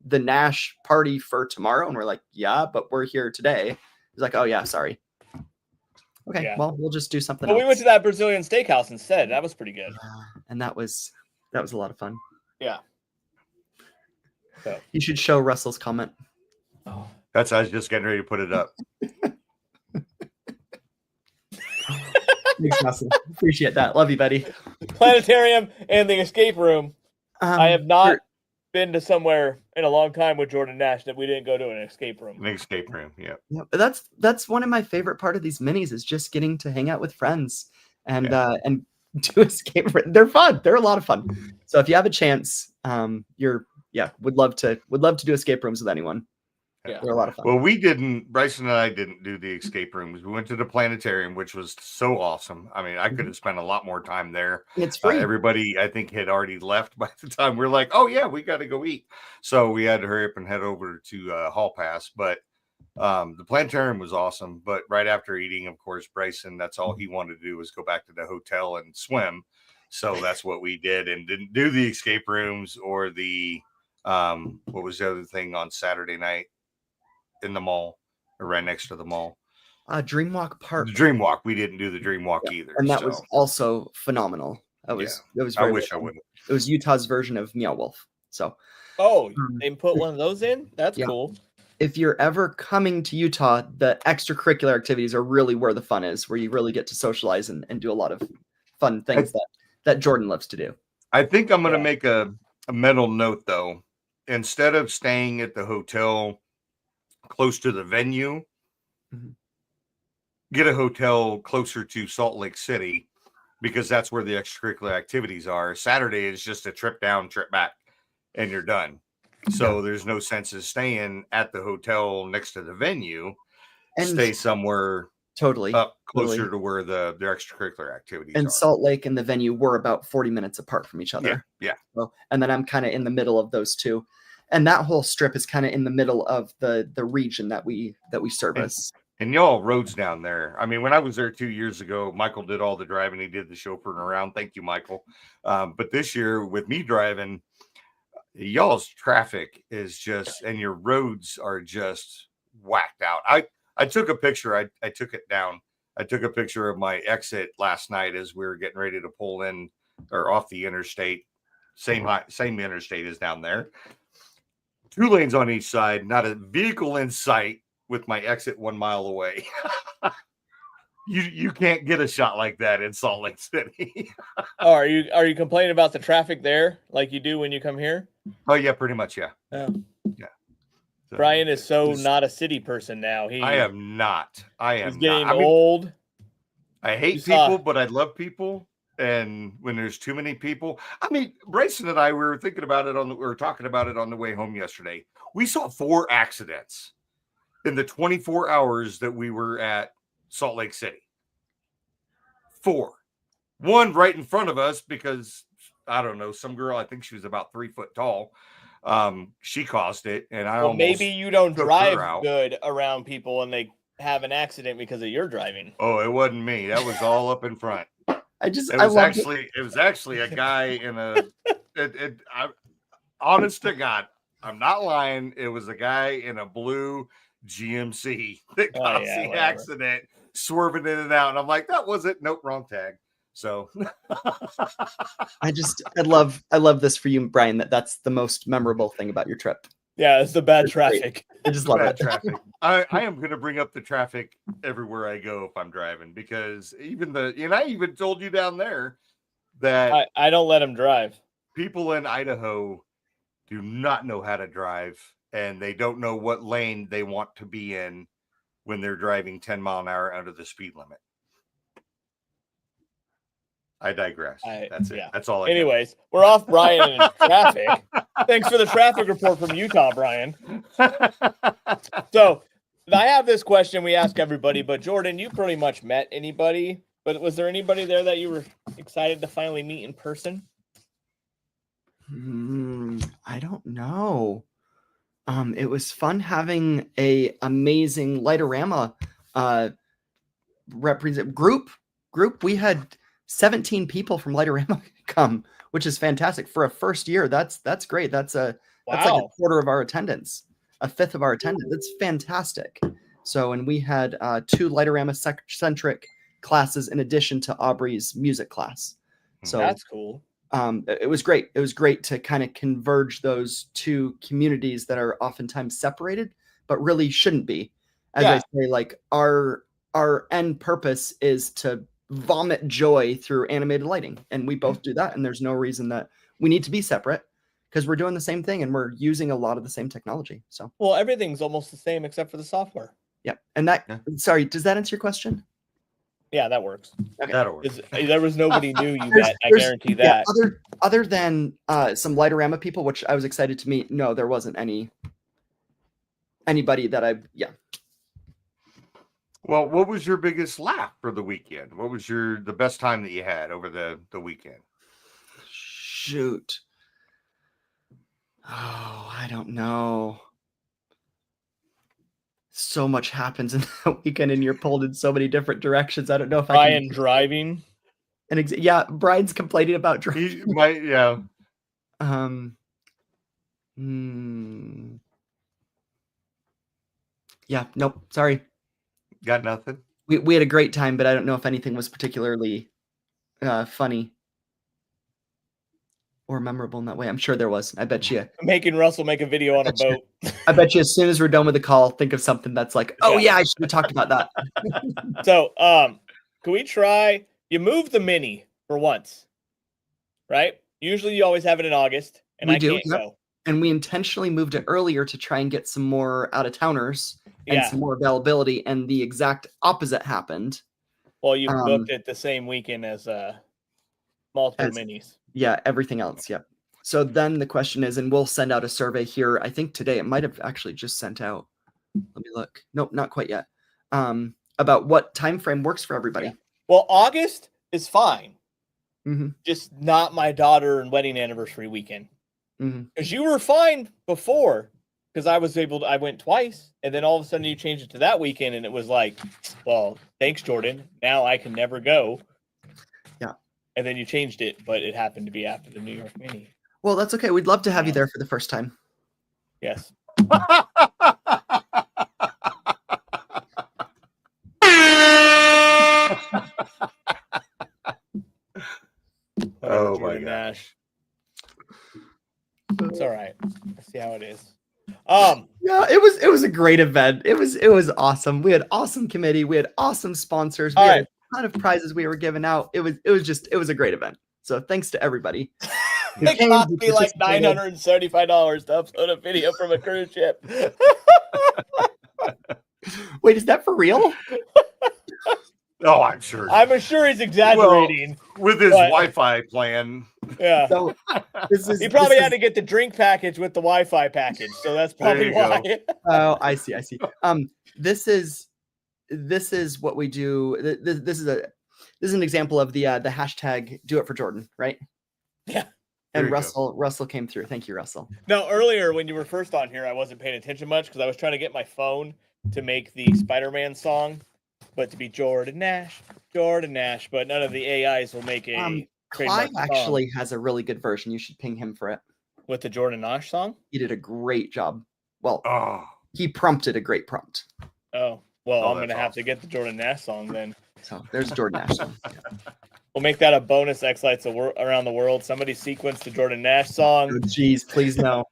the Nash party for tomorrow?" And we're like, "Yeah, but we're here today." He's like, "Oh yeah, sorry." Okay, Yeah. well, we'll just do something But else. we went to that Brazilian steakhouse instead. That was pretty good. And that was a lot of fun. Yeah. So. You should show Russell's comment. I was just getting ready to put it up. Thanks, Russell. Appreciate that. Love you, buddy. Planetarium and the escape room. I have not you're- been to somewhere in a long time with Jordan Nash that we didn't go to an escape room. An escape room. Yeah. Yeah, but that's one of my favorite part of these minis is just getting to hang out with friends and do escape room. They're fun. They're a lot of fun. So if you have a chance, would love to do escape rooms with anyone. Yeah. They're a lot of fun. Well, Bryson and I didn't do the escape rooms. We went to the planetarium, which was so awesome. I mean, I could have spent a lot more time there. It's free. Everybody, I think, had already left by the time we're like, "Oh yeah, we got to go eat." So we had to hurry up and head over to Hall Pass. But the planetarium was awesome. But right after eating, of course, Bryson, that's all he wanted to do was go back to the hotel and swim. So that's what we did, and didn't do the escape rooms or the what was the other thing on Saturday night in the mall or right next to the mall. Dreamwalk Park. The Dreamwalk. We didn't do the Dreamwalk either. And that was also phenomenal. It was I very wish I well would. done. It was Utah's version of Meow Wolf. So Oh, they put one of those in? That's Yeah. cool. if you're ever coming to Utah, the extracurricular activities are really where the fun is, where you really get to socialize and do a lot of fun things that Jordan loves to do. I think I'm going to make a mental note, though. Instead of staying at the hotel close to the venue, get a hotel closer to Salt Lake City, because that's where the extracurricular activities are. Saturday is just a trip down, trip back, and you're done. So there's no sense of staying at the hotel next to the venue. And stay somewhere totally up closer to where their extracurricular activities and are. Salt Lake and the venue were about 40 minutes apart from each other. Yeah. So, and then I'm kind of in the middle of those two. And that whole strip is kind of in the middle of the region that we service. And y'all roads down there. I mean, when I was there 2 years ago, Michael did all the driving. He did the chauffeuring around. Thank you, Michael. But this year with me driving, y'all's traffic is just, and your roads are just whacked out. I took a picture. I took it down. I took a picture of my exit last night as we were getting ready to pull in or off the interstate. Same interstate is down there. 2 lanes on each side, not a vehicle in sight, with my exit 1 mile away. You can't get a shot like that in Salt Lake City. Oh, are you complaining about the traffic there like you do when you come here? Oh yeah, pretty much, yeah. Oh. Yeah. So, Brian is so not a city person now. I am not. He's getting not. I mean, old. I hate people, but I love people. And when there's too many people, I mean, Bryson and I, we were talking about it on the way home yesterday. We saw 4 accidents in the 24 hours that we were at Salt Lake City. 4. 1 right in front of us because, I don't know, some girl, I think she was about 3 foot tall. She caused it. And Maybe you don't took her drive out. good around people and they have an accident because of your driving. Oh, it wasn't me. That was all up in front. It was actually a guy in a, honest to God, I'm not lying. It was a guy in a blue GMC that caused the accident, swerving in and out. And I'm like, that was it. Nope, wrong tag. So I love this for you, Brian, that's the most memorable thing about your trip. Yeah, it's the bad traffic. I just love Bad it. traffic. I am going to bring up the traffic everywhere I go if I'm driving, because I even told you down there that I don't let him drive. people in Idaho do not know how to drive, and they don't know what lane they want to be in when they're driving 10 mile an hour under the speed limit. I digress. That's it. Yeah. That's all. Anyways, we're off Brian and traffic. Thanks for the traffic report from Utah, Brian. So I have this question we ask everybody, but Jordan, you pretty much met anybody, but was there anybody there that you were excited to finally meet in person? I don't know. It was fun having a amazing Lightorama represent group. We had 17 people from Lightorama come, which is fantastic for a first year. That's great. That's like a quarter of our attendance, a fifth of our attendance. That's fantastic. So, and we had 2 Lightorama centric classes in addition to Aubrey's music class. So that's cool. It was great. It was great to kind of converge those two communities that are oftentimes separated, but really shouldn't be. As I say, like our end purpose is to vomit joy through animated lighting, and we both do that. And there's no reason that we need to be separate, because we're doing the same thing and we're using a lot of the same technology. So, well, everything's almost the same except for the software. Yeah, and that. Sorry, does that answer your question? Yeah, that works. Okay. That'll work. There was nobody new you met. I guarantee that. Yeah, other than some Lightorama people, which I was excited to meet. No, there wasn't anybody that Well, what was your biggest laugh for the weekend? What was the best time that you had over the weekend? Shoot. Oh, I don't know. So much happens in that weekend, and you're pulled in so many different directions. I don't know if Brian driving. Yeah, Brian's complaining about driving. Yeah. Yeah. Nope. Sorry. Got nothing. We had a great time, but I don't know if anything was particularly funny or memorable in that way. I'm sure there was. I bet you. Making Russell make a video on a boat. I bet you as soon as we're done with the call, think of something that's like, oh yeah, I should have talked about that. So, can we try? You move the mini for once, right? Usually you always have it in August, and I can't go. And we intentionally moved it earlier to try and get some more out-of-towners and some more availability, and the exact opposite happened. Well, you booked it the same weekend as multiple minis. Yeah, everything else. Yeah. So then the question is, and we'll send out a survey here. I think today it might have actually just sent out. Let me look. Nope, not quite yet. About what time frame works for everybody. Yeah. Well, August is fine. Mm-hmm. Just not my daughter and wedding anniversary weekend. Because you were fine before, because I went twice, and then all of a sudden you changed it to that weekend, and it was like, well, thanks, Jordan. Now I can never go. Yeah. And then you changed it, but it happened to be after the New York Mini. Well, that's okay. We'd love to have you there for the first time. Yes. Oh my Nash. It's all right. Let's see how it is. Yeah, it was a great event. It was awesome. We had awesome committee. We had awesome sponsors. We had a ton of prizes we were giving out. It was a great event. So thanks to everybody. It cost me like $975 to upload a video from a cruise ship. Wait, is that for real? Oh, I'm sure. I'm sure he's exaggerating. Well, with his Wi-Fi plan. Yeah. So he probably had to get the drink package with the Wi-Fi package, so that's probably why. Oh, I see. This is what we do. This is an example of the hashtag Do It for Jordan, right? Yeah. And Russell came through. Thank you, Russell. Now, earlier when you were first on here, I wasn't paying attention much because I was trying to get my phone to make the Spider-Man song, but to be Jordan Nash, but none of the AIs will make a Clive actually has a really good version. You should ping him for it. With the Jordan Nash song? He did a great job. Well, he prompted a great prompt. Oh, well, I'm going to have to get the Jordan Nash song then. So there's Jordan Nash song. Yeah. We'll make that a bonus X-Lights around the world. Somebody sequence the Jordan Nash song. Oh, geez, please no.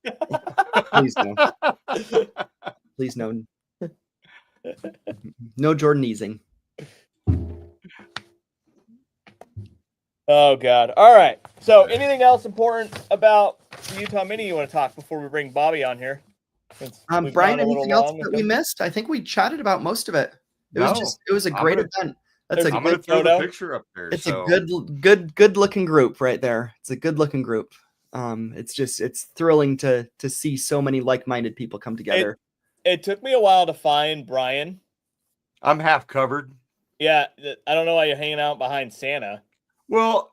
Please no. Please no. No Jordan easing. Oh God! All right. So, anything else important about the Utah Mini you want to talk before we bring Bobby on here? Since we've Brian, gone a little anything else long that with we him? missed? I think we chatted about most of it. It was a I'm great gonna- event. That's a I'm gonna good, throw the photo. picture up there. it's so. a good looking group right there. It's a good looking group. It's thrilling to see so many like-minded people come together. It took me a while to find Brian. I'm half covered. Yeah, I don't know why you're hanging out behind Santa. Well,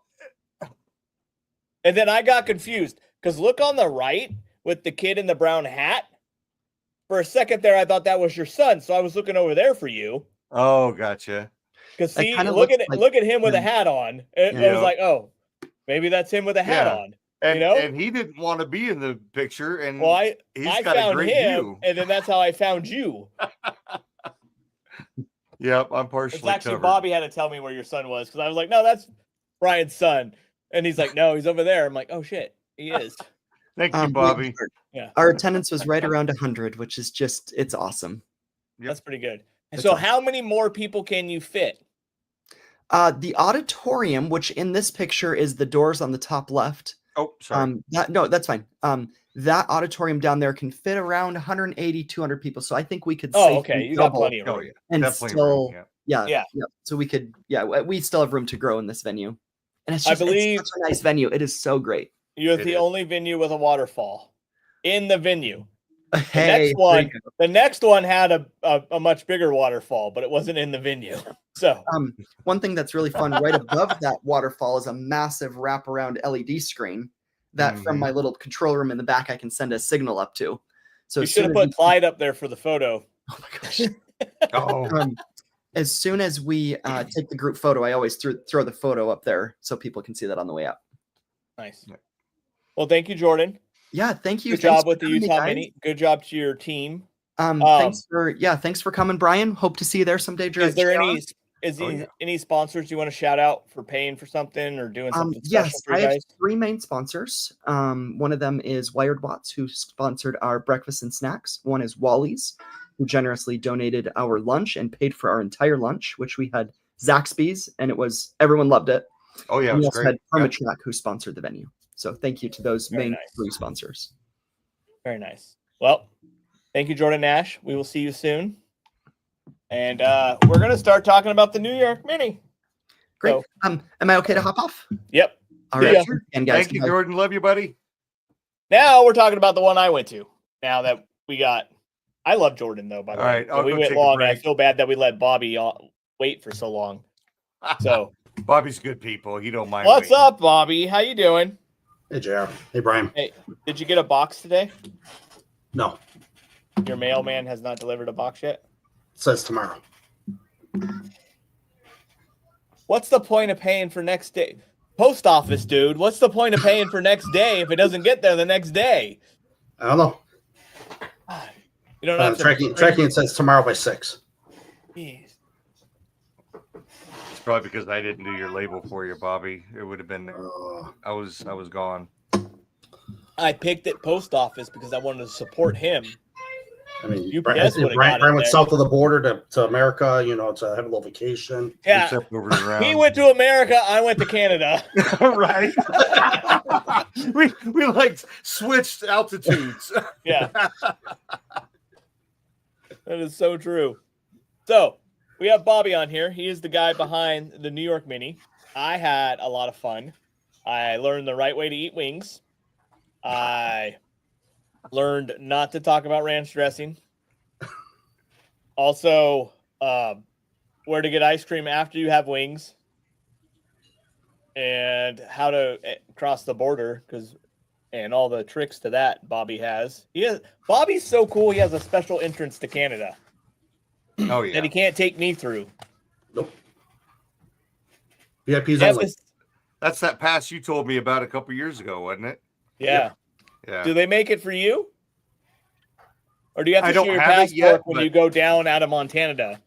And then I got confused because look on the right with the kid in the brown hat. For a second there, I thought that was your son, so I was looking over there for you. oh, gotcha. Because That see, kinda look looks at like look at him with a him. hat on. I Yeah. was like, oh, maybe that's him with a hat Yeah. on. And You know? and he didn't want to be in the picture, and Well, I he's got a found great him, view. and then that's how I found you. Yep, I'm partially It's actually covered. Bobby had to tell me where your son was because I was like, no, that's Brian's son, and he's like, no, he's over there. I'm like, oh shit, he is. Thank you, Bobby. Yeah, Our attendance was right around 100, which is it's awesome. that's pretty good. That's So, awesome. how many more people can you fit? The auditorium, which in this picture is the doors on the top left. Oh, sorry. That's fine. That auditorium down there can fit around 180, 200 people. So I think we could Oh, safely okay, you got double plenty of room. Oh yeah, and definitely still, room, yeah. yeah. So we could, we still have room to grow in this venue. And it's I just, believe- it's such a nice venue. It is so great. You're It the is. only venue with a waterfall in the venue. Hey, The next one had a much bigger waterfall, but it wasn't in the venue. So one thing that's really fun right above that waterfall is a massive wraparound LED screen that from Mhm. my little control room in the back I can send a signal up to. So you as should soon have as put we- Clyde up there for the photo. oh my gosh. Oh, As soon as we take the group photo, I always throw the photo up there so people can see that on the way up. Nice. Yeah. Well, thank you, Jordan. Yeah, thank you. Good Thanks job for with the having me, Utah guys. Mini. Good job to your team. Thanks for coming, Brian. Hope to see you there someday. Is there yeah. any sponsors you want to shout out for paying for something or doing something special Yes, for I you have guys? 3 main sponsors. One of them is Wired Watts, who sponsored our breakfast and snacks. One is Wally's, who generously donated our lunch and paid for our entire lunch, which we had Zaxby's, and everyone loved it. oh yeah, it And we was also great. had Yeah. Permatrack, who sponsored the venue. So thank you to those Very main nice. 3 sponsors. Very nice. Well, thank you, Jordan Nash. We will see you soon. And we're going to start talking about the New York Mini. Great. So- Am I okay to hop off? Yep. All See right. ya. And guys, Thank you, goodbye. Jordan. Love you, buddy. Now we're talking about the one I went to. Now that we got, I love Jordan though. By the All way, right, But I'll we go went take a long. And I break. feel bad that we let Bobby wait for so long. So Bobby's good people. He don't mind. what's waiting. up, Bobby? How you doing? Hey, JR. Hey, Brian. Hey, did you get a box today? No, Your mailman has not delivered a box yet. it says tomorrow. What's the point of paying for next day? Post office, dude. What's the point of paying for next day if it doesn't get there the next day? I don't know. You don't have to Tracking it says tomorrow by 6. Jeez. It's probably because I didn't do your label for you, Bobby. It would have been. I was gone. I picked it post office because I wanted to support him. I mean, UPS Brian, would've got it Brian went there. south of the border to America, to have a little vacation. Yeah, Except over around. he went to America. I went to Canada. right. we like switched altitudes. Yeah, that is so true. So we have Bobby on here. He is the guy behind the New York Mini. I had a lot of fun. I learned the right way to eat wings. I learned not to talk about ranch dressing. Also, where to get ice cream after you have wings, and how to cross the border and all the tricks to that Bobby has. Bobby's so cool. He has a special entrance to Canada Oh yeah. that he can't take me through. Nope. VIP's Yeah, only. That's that pass you told me about a couple years ago, wasn't it? yeah. Yeah. Do they make it for you? Or do you have I to don't show your have it passport yet, when but- you go down out of Montana?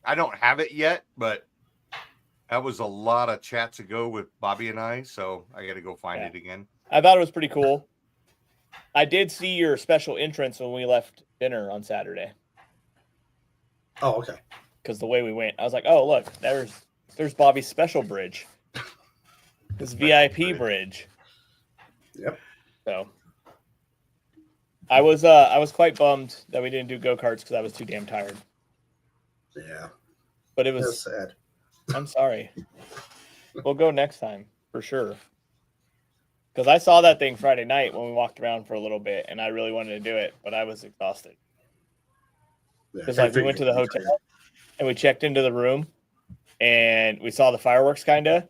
I don't have it yet, but that was a lot of chats ago with Bobby and I, so I got to go find Yeah. it again. I thought it was pretty cool. I did see your special entrance when we left dinner on Saturday. Oh, okay. Because the way we went, I was like, "Oh, look, there's Bobby's special bridge, his VIP bridge." Yep. So I was quite bummed that we didn't do go-karts because I was too damn tired. Yeah. But it That's was sad. I'm sorry. We'll go next time for sure. Because I saw that thing Friday night when we walked around for a little bit, and I really wanted to do it, but I was exhausted. Yeah, Because like we went to the hotel and we checked into the room, and we saw the fireworks kind of,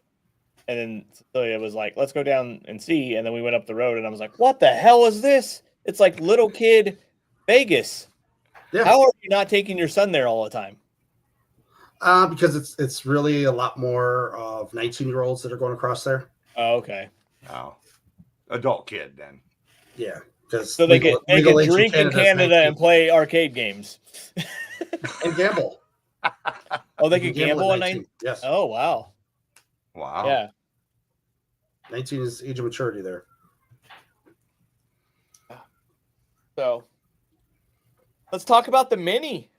and then Cecilia was like, "Let's go down and see." And then we went up the road, and I was like, "What the hell is this? It's like little kid Vegas. Yeah. How are you not taking your son there all the time?" Because it's really a lot more of 19-year-olds that are going across there. Oh, okay. Oh, adult kid then. Yeah, because So they can drink in Canada and play arcade games. and gamble. Oh, they You could can gamble at 19. 19? Yes. Oh, wow. Wow. Yeah. 19 is age of maturity there. So let's talk about the mini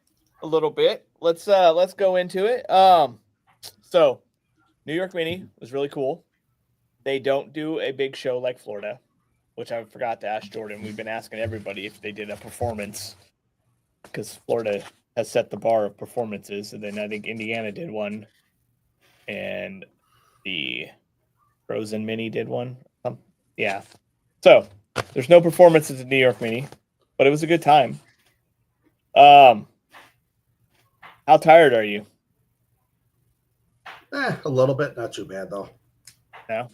a little bit. Let's go into it. So New York Mini was really cool. They don't do a big show like Florida, which I forgot to ask Jordan. We've been asking everybody if they did a performance because Florida has set the bar of performances. And then I think Indiana did one, and the Frozen Mini did one. Yeah. So there's no performances in New York Mini, but it was a good time. How tired are you? A little bit, not too bad though. No.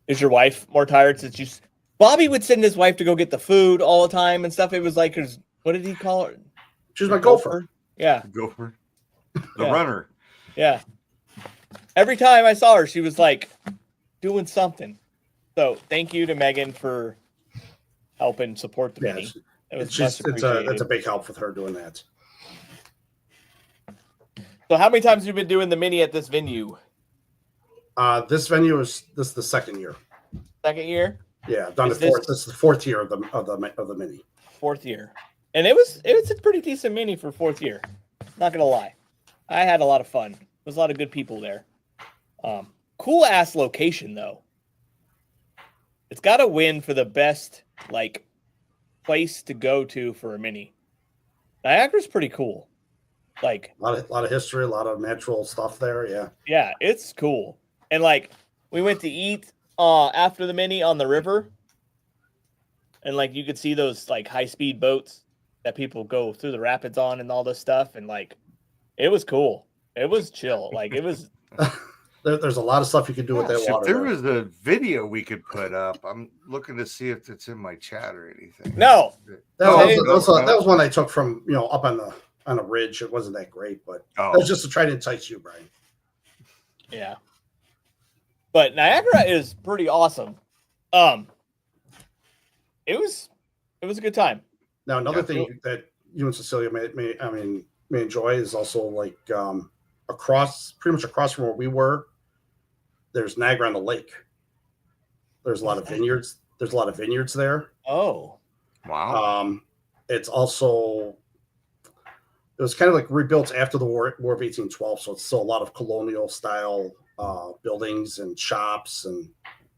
Is your wife more tired since you? Bobby would send his wife to go get the food all the time and stuff. It was like, what did he call her? She was my gopher. Yeah. Gopher. The Yeah. runner. Yeah. Every time I saw her, she was like doing something. So thank you to Megan for helping support the Yeah, mini. It was it's much just appreciated. it's a big help with her doing that. So how many times have you been doing the mini at this venue? This venue is the second year. Second year? Yeah, I've done Is the fourth. This is the fourth year of the mini. Fourth year. And it was a pretty decent mini for fourth year. Not gonna lie. I had a lot of fun. There's a lot of good people there. Cool ass location though. It's got to win for the best like place to go to for a mini. Niagara's pretty cool. Like A lot of history, a lot of natural stuff there. Yeah. yeah, it's cool. And like we went to eat after the mini on the river. And like you could see those like high-speed boats that people go through the rapids on and all this stuff, and like it was cool. It was chill. Like it was There's a lot of stuff you can do with that If water. there there. was a video we could put up, I'm looking to see if it's in my chat or anything. no. That was one I took from up on a ridge. It wasn't that great, but Oh. that was just to try to entice you, Brian. Yeah. But Niagara is pretty awesome. It was a good time. Now another Yeah. thing that you and Cecilia may enjoy is also like pretty much across from where we were. There's Niagara on the lake. There's a lot of vineyards. There's a lot of vineyards there. Oh. Wow. It's also it was kind of like rebuilt after the War of 1812, so it's still a lot of colonial style buildings and shops, and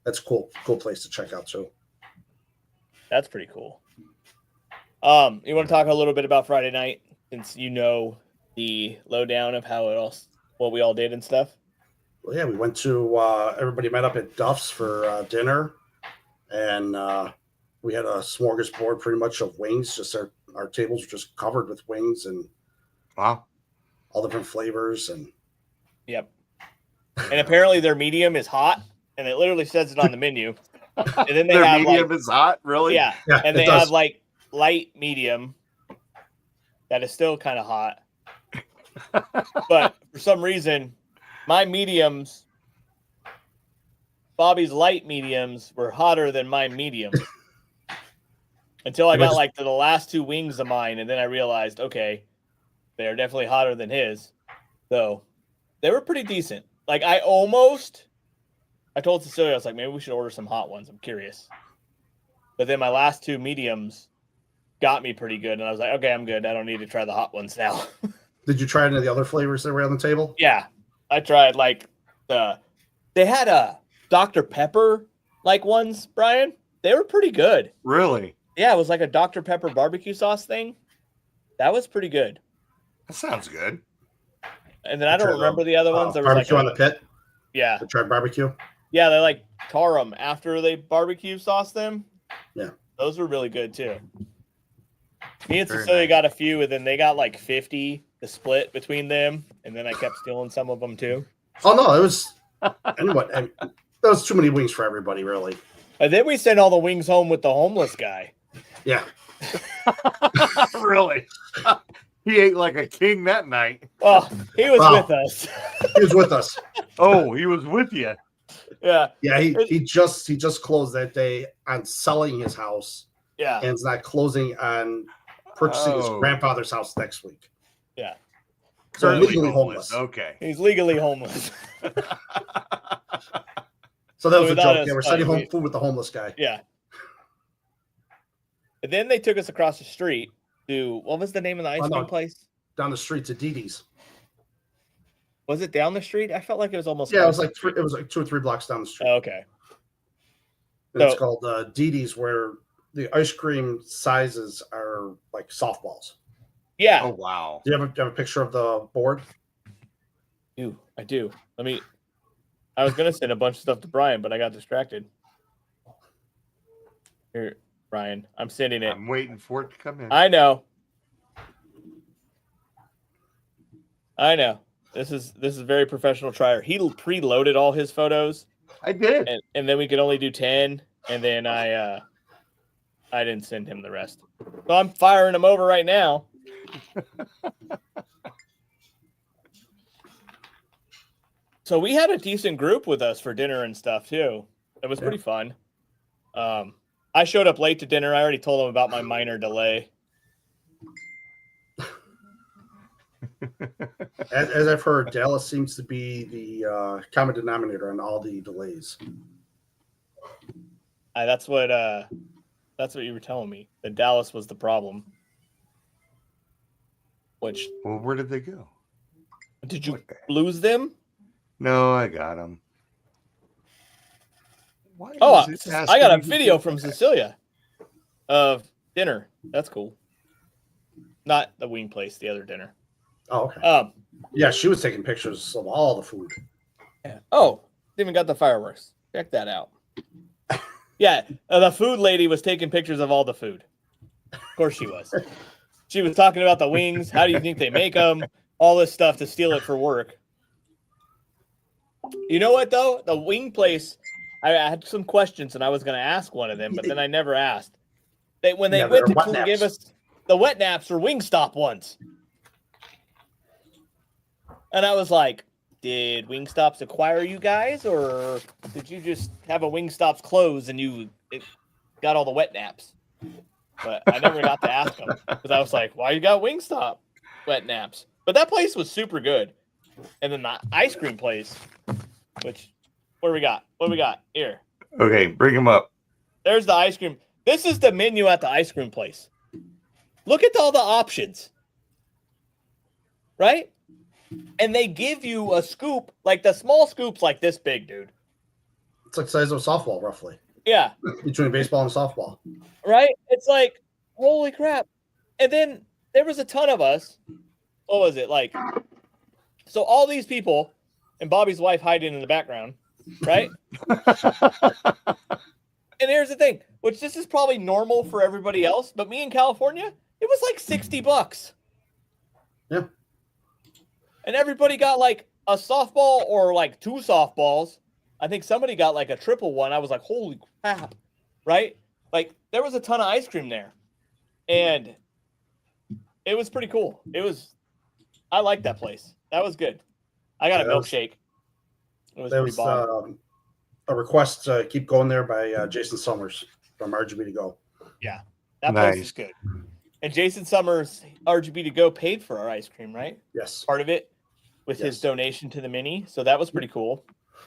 that's a cool place to check out too. That's pretty cool. You want to talk a little bit about Friday night since you know the lowdown of what we all did and stuff? Well, yeah, we went to everybody met up at Duff's for dinner, and we had a smorgasbord pretty much of wings. Just our tables were just covered with wings and Wow. all different flavors. And Yep. And apparently their medium is hot, and it literally says it on the menu. And then they Their have medium like, is hot, really? yeah, yeah, and it they does. have like light medium that is still kind of hot. But for some reason, my mediums, Bobby's light mediums, were hotter than my medium. Until I got like to the last two wings of mine, and then I realized, okay, they're definitely hotter than his. So they were pretty decent. Like I told Cecilia, I was like, maybe we should order some hot ones. I'm curious. But then my last 2 mediums got me pretty good, and I was like, okay, I'm good. I don't need to try the hot ones now. Did you try any of the other flavors that were on the table? Yeah, I tried like they had a Dr. Pepper like ones, Brian. They were pretty good. Really? Yeah, it was like a Dr. Pepper barbecue sauce thing. That was pretty good. That sounds good. And then I don't remember the other ones. There was barbecue like on the pit. Yeah. I tried barbecue. Yeah, they like tar them after they barbecue sauce them. Yeah. Those were really good too. Me and Very Cecilia nice. got a few, and then they got like 50 to split between them, and then I kept stealing some of them too. Oh no, it was anyway. That was too many wings for everybody, really. And then we sent all the wings home with the homeless guy. Yeah. Really? He ate like a king that night. Oh, he was Wow. with us. He was with us. Oh, he was with you. Yeah. Yeah, he just closed that day on selling his house, Yeah. and is not closing on purchasing his Oh. grandfather's house next week. Yeah. So Currently legally homeless. Okay. He's legally homeless. So that was So a that joke. is Yeah, we're funny. sending home food with the homeless guy. Yeah. And then they took us across the street to, what was the name of the ice Oh, no. cream place? Down the street to Didi's. Was it down the street? I felt like it was almost. Yeah, it was across like it was like 2 or 3 blocks down the street. Oh, okay. And it's so- called Didi's, where the ice cream sizes are like softballs. Yeah. Oh wow. Do you have a picture of the board? I do. I was going to send a bunch of stuff to Brian, but I got distracted. Here, Brian, I'm sending it. I'm waiting for it to come in. I know. This is very professional trier. He preloaded all his photos, I did. and then we could only do 10, and then I didn't send him the rest. So I'm firing him over right now. So we had a decent group with us for dinner and stuff too. It was pretty fun. I showed up late to dinner. I already told them about my minor delay. As I've heard, Dallas seems to be the common denominator on all the delays. That's what you were telling me. That Dallas was the problem. Which Well, where did they go? did you lose them? No, I got them. Why Oh, is it I got a asking me to video do from that? Cecilia of dinner. That's cool. Not the wing place, the other dinner. Oh, okay. Um. Yeah, she was taking pictures of all the food. Oh, they even got the fireworks. Check that out. Yeah, the food lady was taking pictures of all the food. Of course she was. She was talking about the wings. How do you think they make them? All this stuff to steal it for work. You know what, though? The wing place, I had some questions, and I was going to ask one of them, but then I never asked. When they Yeah, went they're to wet give naps. us the wet naps or Wingstop ones. And I was like, did Wingstops acquire you guys, or did you just have a Wingstop's clothes and you got all the wet naps? But I never got to ask them because I was like, why you got Wingstop wet naps? But that place was super good. And then the ice cream place, which, what do we got? What do we got? Here. Okay, bring them up. There's the ice cream. This is the menu at the ice cream place. Look at all the options. Right? And they give you a scoop, like the small scoop's like this big, dude. It's like the size of a softball, roughly, Yeah. between baseball and softball. Right? It's like, holy crap. And then there was a ton of us. What was it? Like, so all these people and Bobby's wife hiding in the background, right? And here's the thing, which this is probably normal for everybody else, but me in California, it was like $60. Yeah. And everybody got like a softball or like 2 softballs. I think somebody got like a triple one. I was like, holy crap. Right? Like there was a ton of ice cream there. And it was pretty cool. I liked that place. That was good. I got a milkshake. It was There pretty was bomb. a request to keep going there by Jason Summers from RGB to Go. Yeah. That place Nice. is good. And Jason Summers, RGB to Go, paid for our ice cream, right? Yes. Part of it with his Yes. donation to the mini. So that was pretty cool.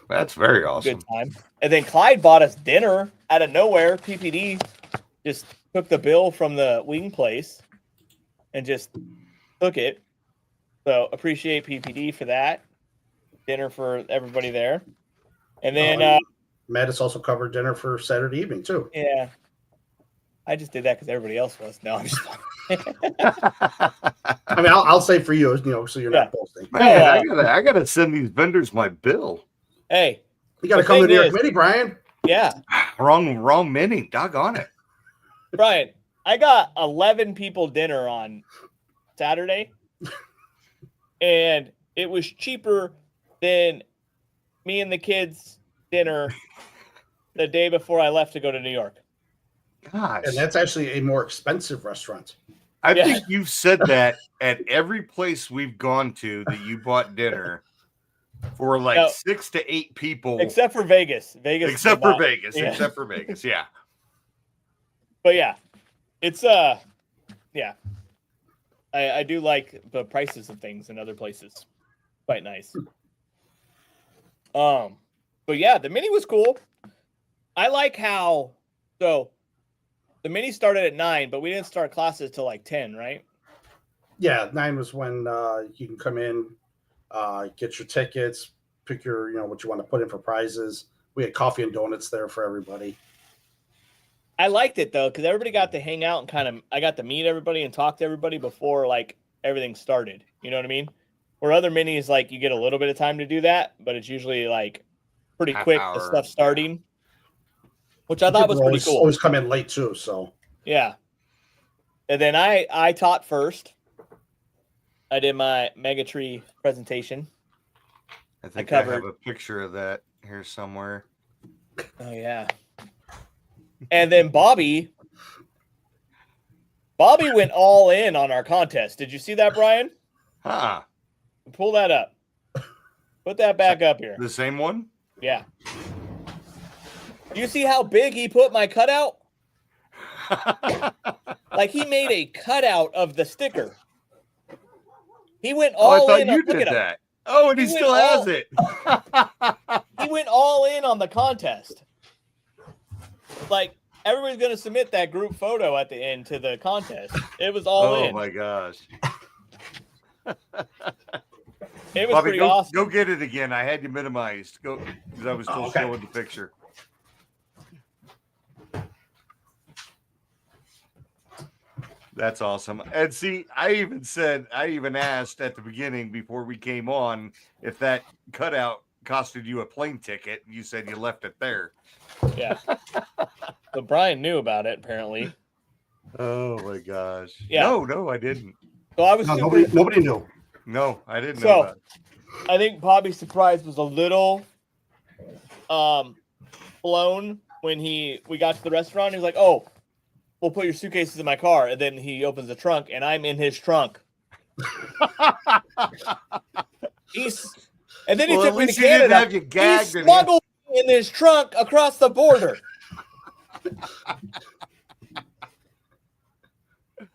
That's very awesome. Good time. And then Clyde bought us dinner out of nowhere, PPD. just took the bill from the wing place and just took it. So appreciate PPD for that. Dinner for everybody there. And then Mattis also covered dinner for Saturday evening too. Yeah. I just did that because everybody else was. No, I'm just I mean, I'll say for you, so you're not boasting. Man, I gotta send these vendors my bill. Hey. You gotta come to the New York Committee, Brian. Yeah. Wrong mini. Doggone it. Brian, I got 11 people dinner on Saturday, and it was cheaper than me and the kids' dinner the day before I left to go to New York. Gosh. And that's actually a more expensive restaurant. I think you've said that at every place we've gone to that you bought dinner for like 6 to 8 people. Except for Vegas. Except for Vegas, yeah. But yeah, it's I do like the prices of things in other places. Quite nice. But yeah, the mini was cool. I like how the mini started at 9, but we didn't start classes till like 10, right? Yeah, 9 was when you can come in, get your tickets, pick your, what you want to put in for prizes. We had coffee and donuts there for everybody. I liked it though, because everybody got to hang out and I got to meet everybody and talk to everybody before like everything started. You know what I mean? Where other minis, like you get a little bit of time to do that, but it's usually like pretty quick, the stuff starting. Which I thought was pretty cool. Always come in late too, so yeah. And then I taught first. I did my Mega Tree presentation. I think I have a picture of that here somewhere. Oh yeah. And then Bobby went all in on our contest. Did you see that, Brian? Pull that up. Put that back up here. The same one? Yeah. You see how big he put my cutout? Like he made a cutout of the sticker. He went all in. I thought you did that. Oh, and he still has it. He went all in on the contest. Like everybody's going to submit that group photo at the end to the contest. It was all in. Oh my gosh. It was Bobby, pretty awesome. Go get it again. I had you minimized. Go because I was still showing the picture. That's awesome. And see, I even asked at the beginning before we came on if that cutout costed you a plane ticket. You said you left it there. Yeah. So Brian knew about it apparently. Oh my gosh. Yeah. No, I didn't. So I was nobody knew. No, I didn't know about it. I think Bobby's surprise was a little blown when we got to the restaurant. He was like, "Oh, we'll put your suitcases in my car," and then he opens the trunk, and I'm in his trunk. And then he took me to Canada. He smuggled me in his trunk across the border.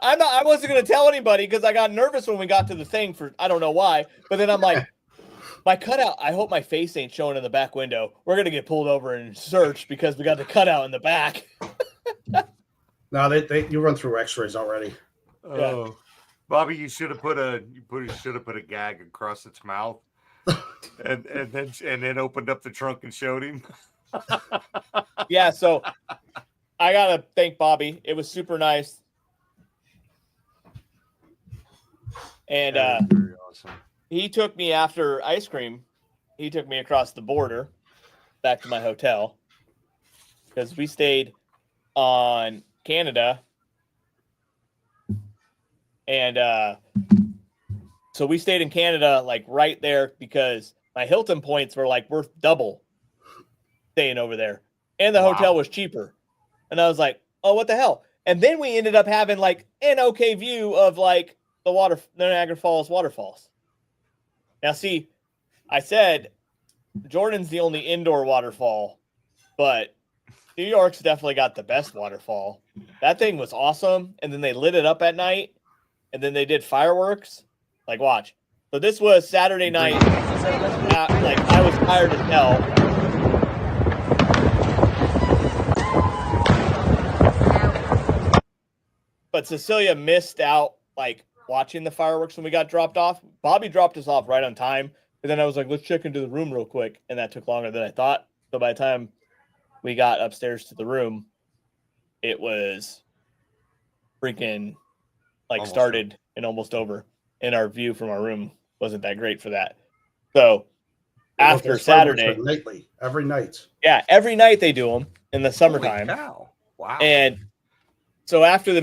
I wasn't going to tell anybody because I got nervous when we got to the thing for I don't know why. But then I'm like, my cutout. I hope my face ain't showing in the back window. We're going to get pulled over and searched because we got the cutout in the back. No, you run through X-rays already. Oh, yeah. Bobby, you should have put a gag across its mouth, and then opened up the trunk and showed him. Yeah, so I gotta thank Bobby. It was super nice, and very awesome. He took me after ice cream. He took me across the border back to my hotel because we stayed on Canada, and so we stayed in Canada like right there because my Hilton points were like worth double staying over there, and the hotel was cheaper. And I was like, oh, what the hell? And then we ended up having like an okay view of like the Niagara Falls waterfalls. Now, see, I said Jordan's the only indoor waterfall, but New York's definitely got the best waterfall. That thing was awesome. And then they lit it up at night, and then they did fireworks. Like, watch. So this was Saturday night. Like, I was tired as hell. but Cecilia missed out like watching the fireworks when we got dropped off. Bobby dropped us off right on time, and then I was like, let's check into the room real quick, and that took longer than I thought. So by the time we got upstairs to the room, it was freaking like Almost started and almost over, and our view from our room wasn't that great for that. So after Those fireworks Saturday, are nightly, every night. yeah, every night they do them in the Holy summertime. cow. Wow. And so after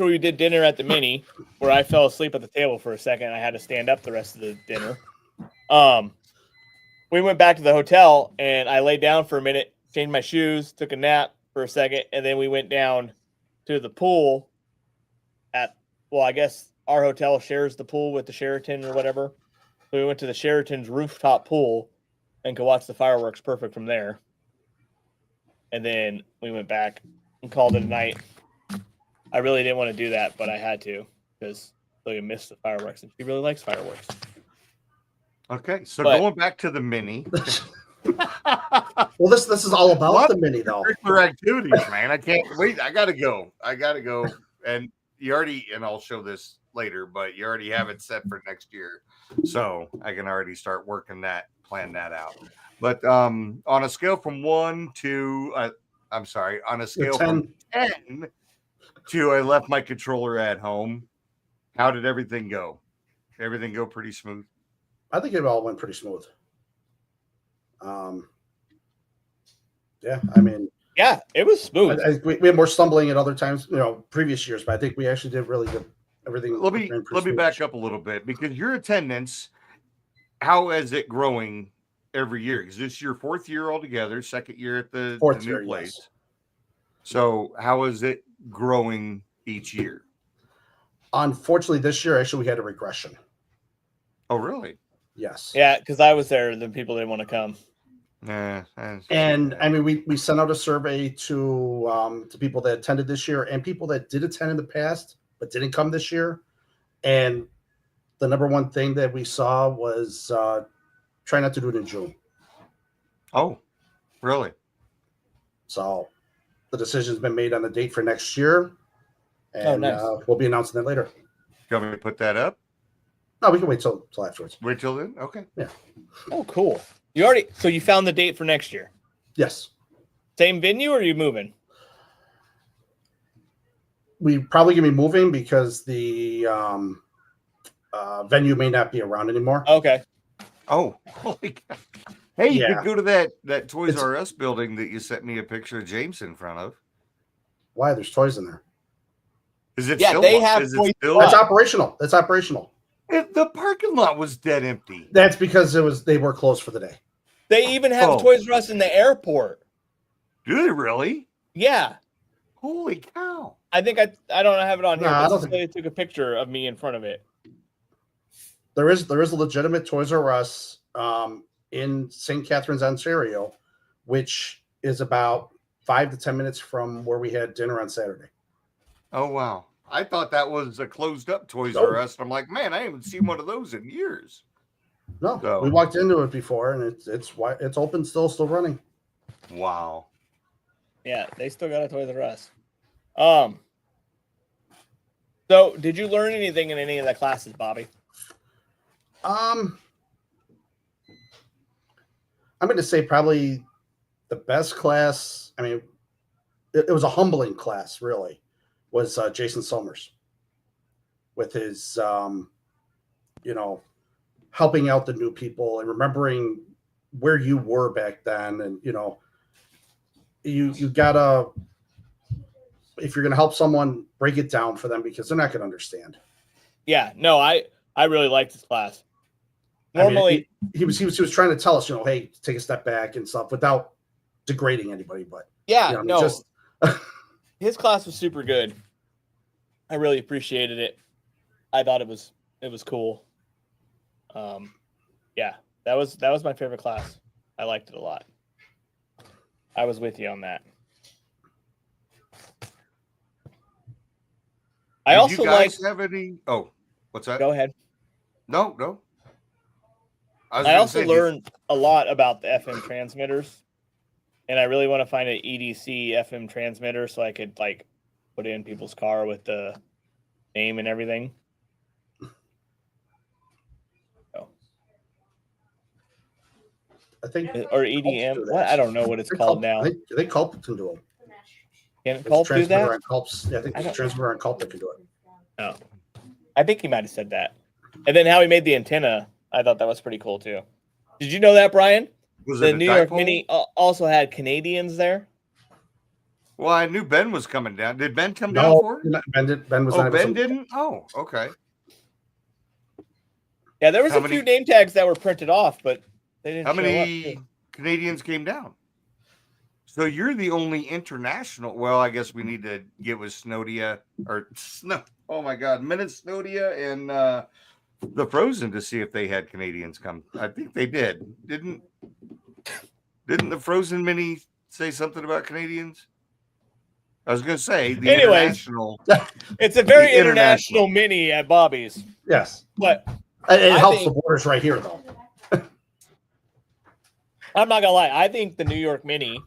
we did dinner at the Mini, where I fell asleep at the table for a second, I had to stand up the rest of the dinner. We went back to the hotel, and I laid down for a minute, changed my shoes, took a nap for a second, and then we went down to the pool I guess our hotel shares the pool with the Sheraton or whatever. So we went to the Sheraton's rooftop pool and could watch the fireworks perfect from there. And then we went back and called it a night. I really didn't want to do that, but I had to because Celia missed the fireworks, and she really likes fireworks. Okay, so But- going back to the Mini. Well, this is all about What? the Mini, though. Extracurricular activities, man. I can't wait. I gotta go. And you already, and I'll show this later, but you already have it set for next year. So I can already start working that, plan that out. But on a scale from 1 to on a scale from 10 to I left my controller at home, how did everything go? Everything go pretty smooth? I think it all went pretty smooth. Yeah, I mean, Yeah, it was smooth. we had more stumbling at other times, previous years, but I think we actually did really good. Everything. Let me back up a little bit, because your attendance, how is it growing every year? Is this your 4th year altogether, 2nd year at the Fourth new year, place? yes. So how is it growing each year? Unfortunately, this year actually we had a regression. Oh, really? Yes. Yeah, because I was there, the people didn't want to come. Yeah. And I mean, we sent out a survey to people that attended this year and people that did attend in the past but didn't come this year. And the number one thing that we saw was try not to do it in June. Oh, really? So the decision's been made on the date for next year, and nice. We'll be announcing that later. You want me to put that up? No, we can wait till afterwards. Wait till then? Okay. Oh, cool. So you found the date for next year? Yes. Same venue, or are you moving? We probably gonna be moving because the venue may not be around anymore. Okay. Oh, holy cow. Hey, you Yeah. could go to that Toys R Us building that you sent me a picture of James in front of. Why? There's toys in there. Is it Yeah, still? they have is it Toys still? That's operational. That's operational. The parking lot was dead empty. That's because they were closed for the day. They even have Oh. Toys R Us in the airport. Do they really? Yeah. Holy cow! I think I don't have it on here, No, I but don't think- Cecilia took a picture of me in front of it. There is a legitimate Toys R Us in St. Catharines, Ontario, which is about 5 to 10 minutes from where we had dinner on Saturday. Oh wow! I thought that was a closed up Toys Nope. R Us. And I'm like, man, I haven't seen one of those in years. No, So- we walked into it before, and it's open, still running. Wow. Yeah, they still got a Toys R Us. So did you learn anything in any of the classes, Bobby? I'm going to say probably the best class. I mean, it was a humbling class, really. Was Jason Somers with his, helping out the new people and remembering where you were back then, and you gotta, if you're gonna help someone, break it down for them because they're not gonna understand. Yeah, no, I really liked this class. I mean, Normally, he was trying to tell us, hey, take a step back and stuff without degrading anybody, but yeah, no, just his class was super good. I really appreciated it. I thought it was cool. Yeah, that was my favorite class. I liked it a lot. I was with you on that. I Did also you like. guys have any? Oh, what's that? Go ahead. No. I also learned a lot about the FM transmitters, and I really want to find an EDC FM transmitter so I could put it in people's car with the name and everything. So, I think or EDM. What? I don't know what it's called now. I think Culp can do them. Can Culp do that? On Culp's, yeah, I think the transmitter on Culp that can do it. Oh, I think he might have said that. And then how he made the antenna, I thought that was pretty cool too. Did you know that, Brian? Was the it a New York dipole? Mini also had Canadians there? Well, I knew Ben was coming down. Did Ben come down for it? Ben was Oh, not. Ben didn't? Oh, okay. Yeah, there was a few name tags that were printed off, but they didn't How show many up, Canadians came down? So you're the only international. Well, I guess we need to get with Snowdia or Snow. Oh my God, Minute Snowdia and the Frozen to see if they had Canadians come. I think they did. Didn't the Frozen mini say something about Canadians? I was going to say the international. It's a very international mini at Bobby's. Yes, but it helps the borders right here, though. I'm not gonna lie. I think the New York Mini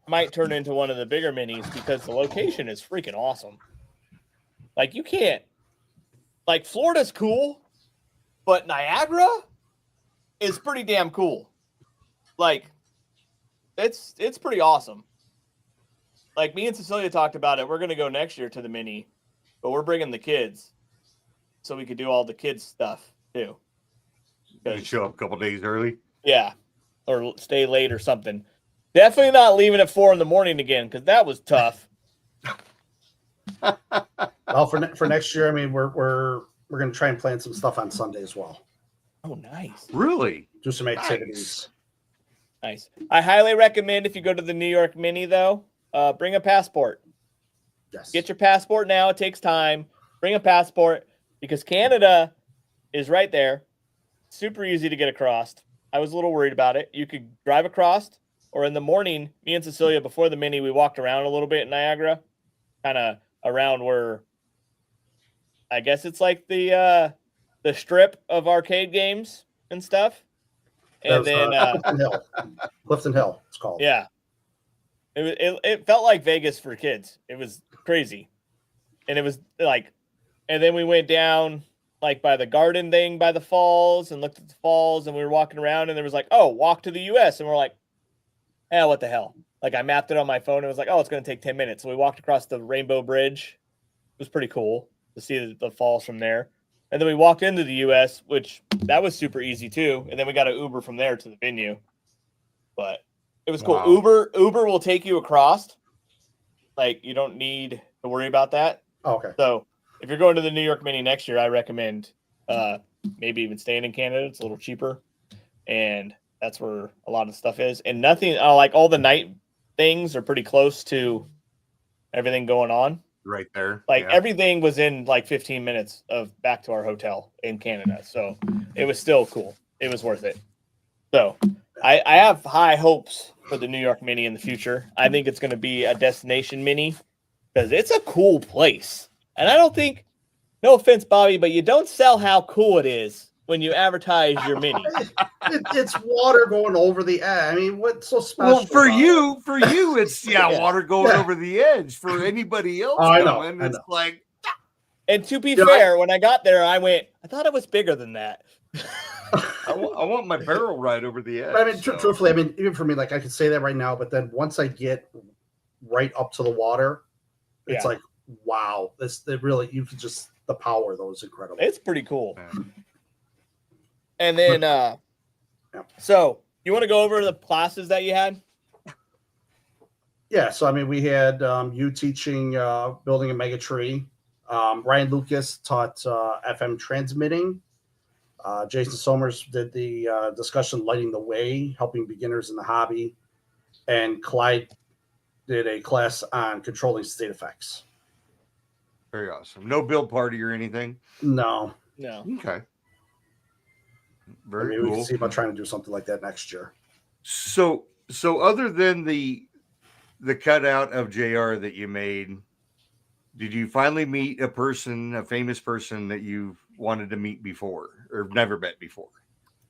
might turn into one of the bigger minis because the location is freaking awesome. Like you can't, like Florida's cool, but Niagara is pretty damn cool. Like it's pretty awesome. Like me and Cecilia talked about it. We're gonna go next year to the Mini, but we're bringing the kids so we could do all the kids stuff too. You could show up a couple days early. Yeah, or stay late or something. Definitely not leaving at 4 a.m. again because that was tough. Well, for next year, I mean, we're going to try and plan some stuff on Sunday as well. Oh, nice! Really? Do some activities. Nice. I highly recommend if you go to the New York Mini though, bring a passport. Yes. Get your passport now. It takes time. Bring a passport because Canada is right there. Super easy to get across. I was a little worried about it. You could drive across, or in the morning, me and Cecilia, before the Mini, we walked around a little bit in Niagara, kind of around where I guess it's like the strip of arcade games and stuff. And then Clifton Hill, it's called. Yeah. It felt like Vegas for kids. It was crazy. And it was like, and then we went down like by the garden thing by the falls and looked at the falls, and we were walking around and there was like, oh, walk to the US. And we're like, what the hell? Like I mapped it on my phone and it was like, oh, it's going to take 10 minutes. So we walked across the Rainbow Bridge. It was pretty cool to see the falls from there. And then we walked into the US, which that was super easy too. And then we got an Uber from there to the venue. But it was cool. Wow. Uber will take you across. Like you don't need to worry about that. Oh, okay. So if you're going to the New York Mini next year, I recommend maybe even staying in Canada. It's a little cheaper, and that's where a lot of stuff is. And nothing like all the night things are pretty close to everything going on. Right there. Like everything was in like 15 minutes of back to our hotel in Canada. So it was still cool. It was worth it. So I have high hopes for the New York Mini in the future. I think it's going to be a destination Mini because it's a cool place. And I don't think, no offense, Bobby, but you don't sell how cool it is when you advertise your Mini. It's water going over the edge. I mean, what's so special? Well, for you, it's water going over the edge. For anybody else, I know. It's like. And to be fair, when I got there, I thought it was bigger than that. I want my barrel right over the edge. I mean, truthfully, I mean, even for me, like I could say that right now, but then once I get right up to the water, it's like, wow, you could just, the power though is incredible. It's pretty cool. And then, so you want to go over the classes that you had? Yeah. So, I mean, we had you teaching building a mega tree. Ryan Lucas taught FM transmitting. Jason Somers did the discussion lighting the way, helping beginners in the hobby. And Clyde did a class on controlling state effects. Very awesome. No build party or anything? No. Okay. Very cool. We can see about trying to do something like that next year. So other than the cutout of JR that you made, did you finally meet a famous person that you've wanted to meet before or never met before?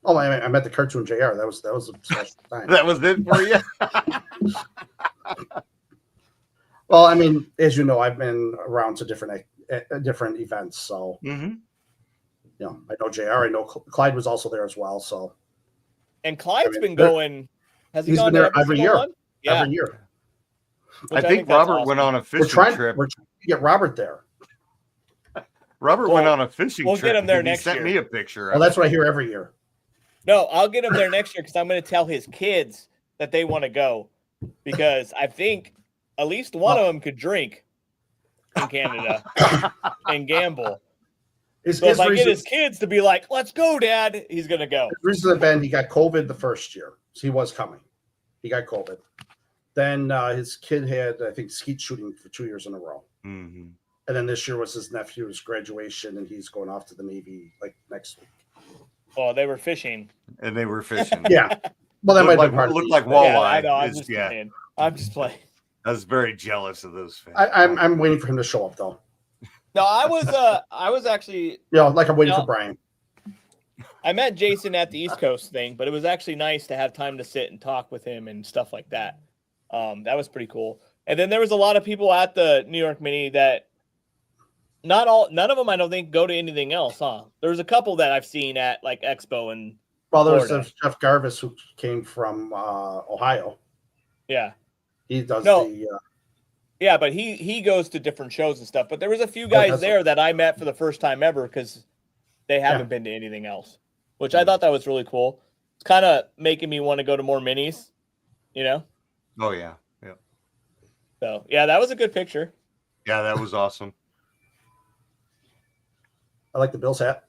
Oh, I met the cartoon JR. That was a special time. That was it for you? Well, I mean, as you know, I've been around to different different events. So, Mm-hmm. I know JR. I know Clyde was also there as well. So, And Clyde's I mean, been going. Has he he's gone been to there every single year. one? Yeah. Every year. Which I think that's Robert awesome. went on a We're fishing trying trip. to get Robert there. Robert went on a fishing we'll trip. get him there and next he sent year. me a picture. Well, of that's it. what I hear every year. No, I'll get him there next year because I'm going to tell his kids that they want to go because I think at least one of them could drink in Canada and gamble. So if I get his kids to be like, "Let's go, Dad," he's going to go. The reason that Ben, he got COVID the first year. So he was coming. He got COVID. Then his kid had, I think, skeet shooting for 2 years in a row. Mm-hmm. And then this year was his nephew's graduation, and he's going off to the Navy like next week. Oh, they were fishing. And they were fishing. Yeah. Well, that might have been part of looked the- like Yeah, walleye. I know. I'm It's- just playing. I'm just playing. I was very jealous of those fish. I'm waiting for him to show up though. No, I was actually. Like I'm waiting No. for Brian. I met Jason at the East Coast thing, but it was actually nice to have time to sit and talk with him and stuff like that. That was pretty cool. And then there was a lot of people at the New York Mini that none of them I don't think go to anything else, huh? There's a couple that I've seen at like Expo and Well, there's Florida. Jeff Garvis who came from Ohio. yeah. He does No. the Yeah, but he goes to different shows and stuff. But there was a few guys that's- there that I met for the first time ever because they haven't been to anything else, which I thought that was really cool. It's kind of making me want to go to more minis, you know? Oh yeah, yeah, So yeah, that was a good picture. yeah. That was awesome. I like the Bills hat.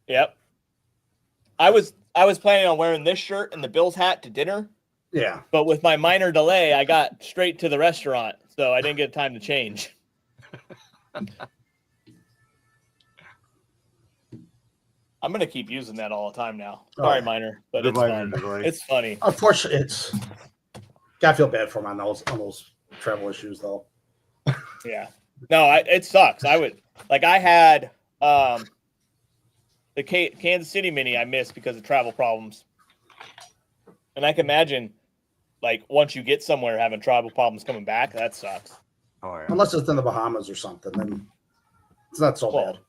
Yep. I was planning on wearing this shirt and the Bills hat to dinner, Yeah. but with my minor delay, I got straight to the restaurant, so I didn't get time to change. I'm gonna keep using that all the time now. Sorry, yeah. minor, but The it's minor fun. delay. It's funny. Unfortunately, it's gotta feel bad for him on those travel issues though. Yeah. No, it sucks. I had the Kansas City Mini I missed because of travel problems. And I can imagine, like, once you get somewhere having travel problems coming back, that sucks. Oh yeah. Unless it's in the Bahamas or something, then it's not so Well, bad.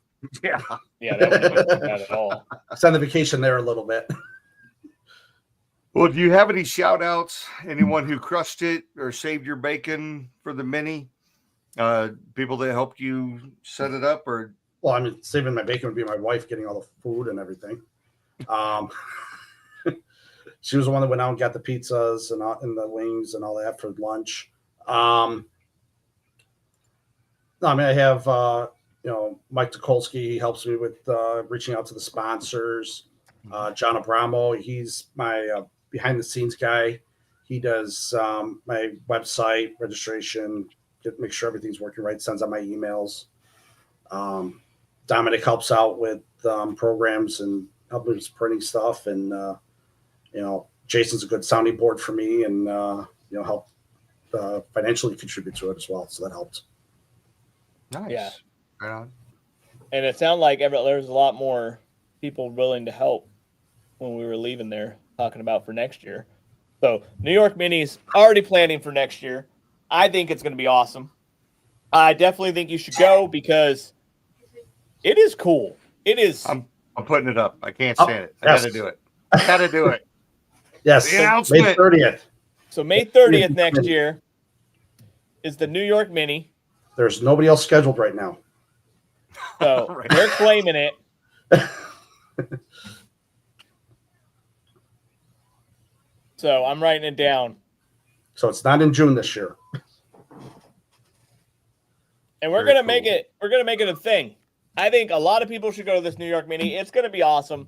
Yeah. Yeah, that wouldn't be bad at all. Send the vacation there a little bit. Well, do you have any shout outs? Anyone who crushed it or saved your bacon for the mini? People that helped you set it up, or Well, I mean, saving my bacon would be my wife getting all the food and everything. She was the one that went out and got the pizzas and the wings and all that for lunch. No, I mean, I have Mike Tukolsky. He helps me with reaching out to the sponsors. John Abramo, he's my behind the scenes guy. He does my website registration, make sure everything's working right, sends out my emails. Dominic helps out with programs and helping with printing stuff, and Jason's a good sounding board for me, and help financially contribute to it as well, so that helps. nice. Yeah. Right on. And it sounded like there's a lot more people willing to help when we were leaving there, talking about for next year. So New York Mini's already planning for next year. I think it's going to be awesome. I definitely think you should go because it is cool. It is. I'm putting it up. I can't stand it. I yes. gotta do it. I gotta do it. Yes, The announcement. May 30th. So May 30th next year is the New York Mini. There's nobody else scheduled right now. So Right. they're claiming it. So I'm writing it down. So it's not in June this year. And we're Very gonna make cool. it. We're gonna make it a thing. I think a lot of people should go to this New York Mini. It's gonna be awesome.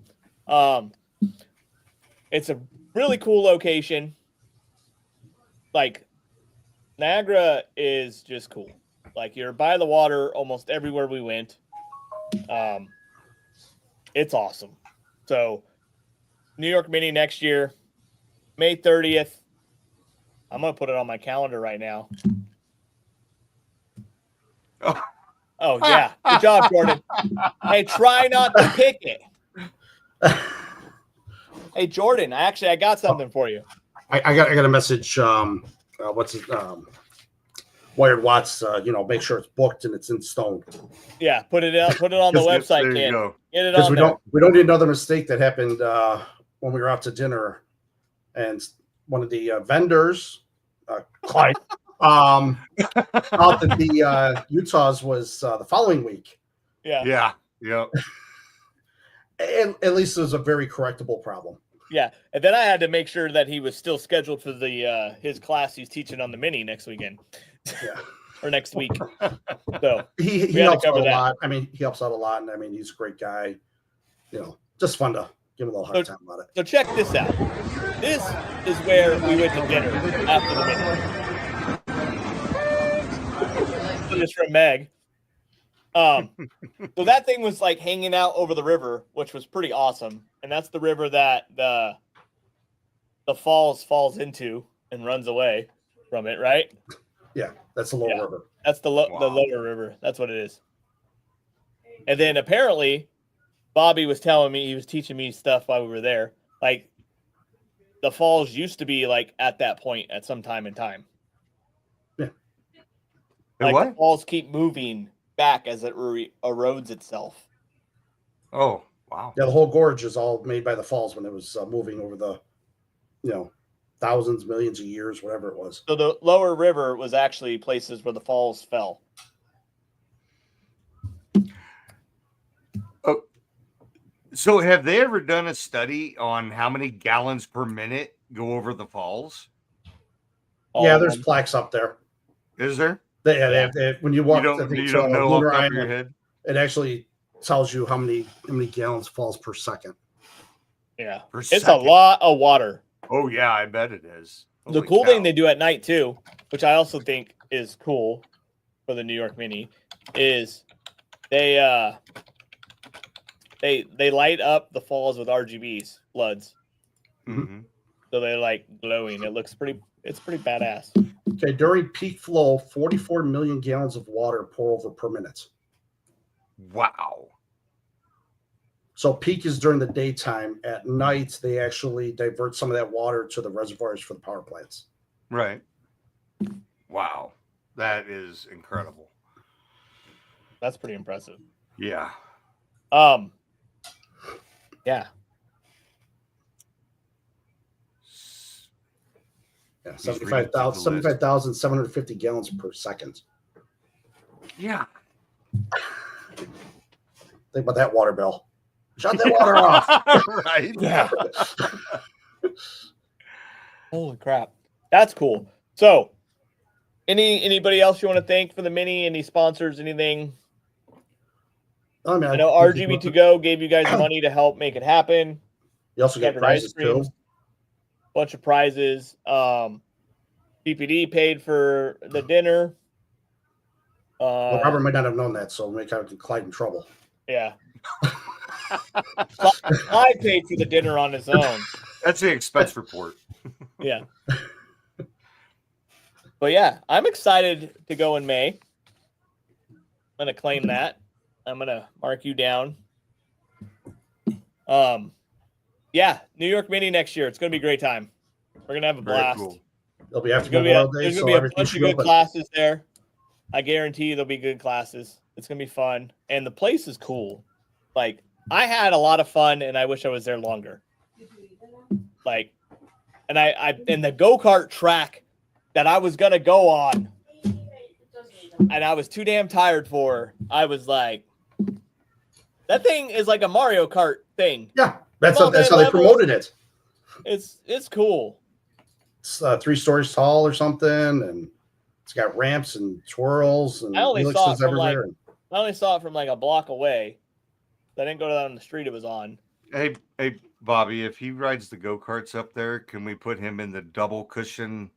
It's a really cool location. Like Niagara is just cool. Like you're by the water almost everywhere we went. It's awesome. So New York Mini next year, May 30th. I'm gonna put it on my calendar right now. Oh yeah, good job, Jordan. Hey, try not to pick it. Hey, Jordan, I got something for you. I got a message. What's it? Wired Watts, make sure it's booked and it's in stone. Yeah, put it on the website, there you kid. go. Get it Because on we there. don't need another mistake that happened when we were out to dinner, and one of the vendors, Clyde, thought that the Utah's was the following week. Yeah. Yeah. And at least it was a very correctable problem. Yeah. And then I had to make sure that he was still scheduled for the his class he's teaching on the mini next weekend. Yeah. Or next week. So he had to helps out cover a that. lot. I mean, he helps out a lot, and I mean, he's a great guy. Just fun to give him a little hard time about it. So check this out. This is where we went to dinner after the mini. Just from Meg. So that thing was like hanging out over the river, which was pretty awesome. And that's the river that the falls into and runs away from it, right? Yeah, that's the lower river. That's the lower river. That's what it is. And then apparently Bobby was telling me, he was teaching me stuff while we were there. Like the falls used to be like at that point at some time in time. Yeah. Like What? the falls keep moving back as it erodes itself. Oh, wow. Yeah, the whole gorge is all made by the falls when it was moving over the, thousands, millions of years, whatever it was. So the lower river was actually places where the falls fell. Oh, so have they ever done a study on how many gallons per minute go over the falls? Yeah, there's plaques up there. Is there? They have, when you walk, You don't know off Lunar the top of your Island, head? it actually tells you how many gallons falls per second. Yeah. Per It's second. a lot of water. Oh, yeah, I bet it is. The Holy cool cow. thing they do at night too, which I also think is cool for the New York Mini, is they light up the falls with RGBs, floods. Mhm. So they're like glowing. It's pretty badass. Okay, during peak flow, 44 million gallons of water pour over per minute. Wow. So peak is during the daytime. At night, they actually divert some of that water to the reservoirs for the power plants. Right. Wow. That is incredible. That's pretty impressive. Yeah. Yeah. Yeah, He's reading through the list. 75,750 gallons per second. Yeah. Think about that water bill. Shut that water off. Right. Yeah. Holy crap. That's cool. So anybody else you want to thank for the mini? Any sponsors, anything? I mean, I know RGB to go gave you guys money to help make it happen. You also get Standard ice prizes creams, too. bunch of prizes. PPD paid for the dinner. Well, Robert might not have known that, so make out Clyde in trouble. Yeah. I paid for the dinner on his own. That's the expense report. Yeah. But yeah, I'm excited to go in May. I'm gonna claim that. I'm gonna mark you down. Yeah, New York Mini next year. It's gonna be a great time. We're gonna have a Very blast. cool. It'll be after There's Memorial Day, gonna so be a everything bunch of should be good open. classes there. I guarantee you there'll be good classes. It's gonna be fun, and the place is cool. Like I had a lot of fun, and I wish I was there longer. Like, and I in the go-kart track that I was gonna go on, and I was too damn tired for. I was like, that thing is like a Mario Kart thing. Yeah, that's Well, how man, they promoted it. It's cool. It's 3 stories tall or something, and it's got ramps and twirls and I only saw it helixes from like everywhere. I only saw it from like a block away. I didn't go down the street it was on. Hey, Bobby, if he rides the go-karts up there, can we put him in the double cushion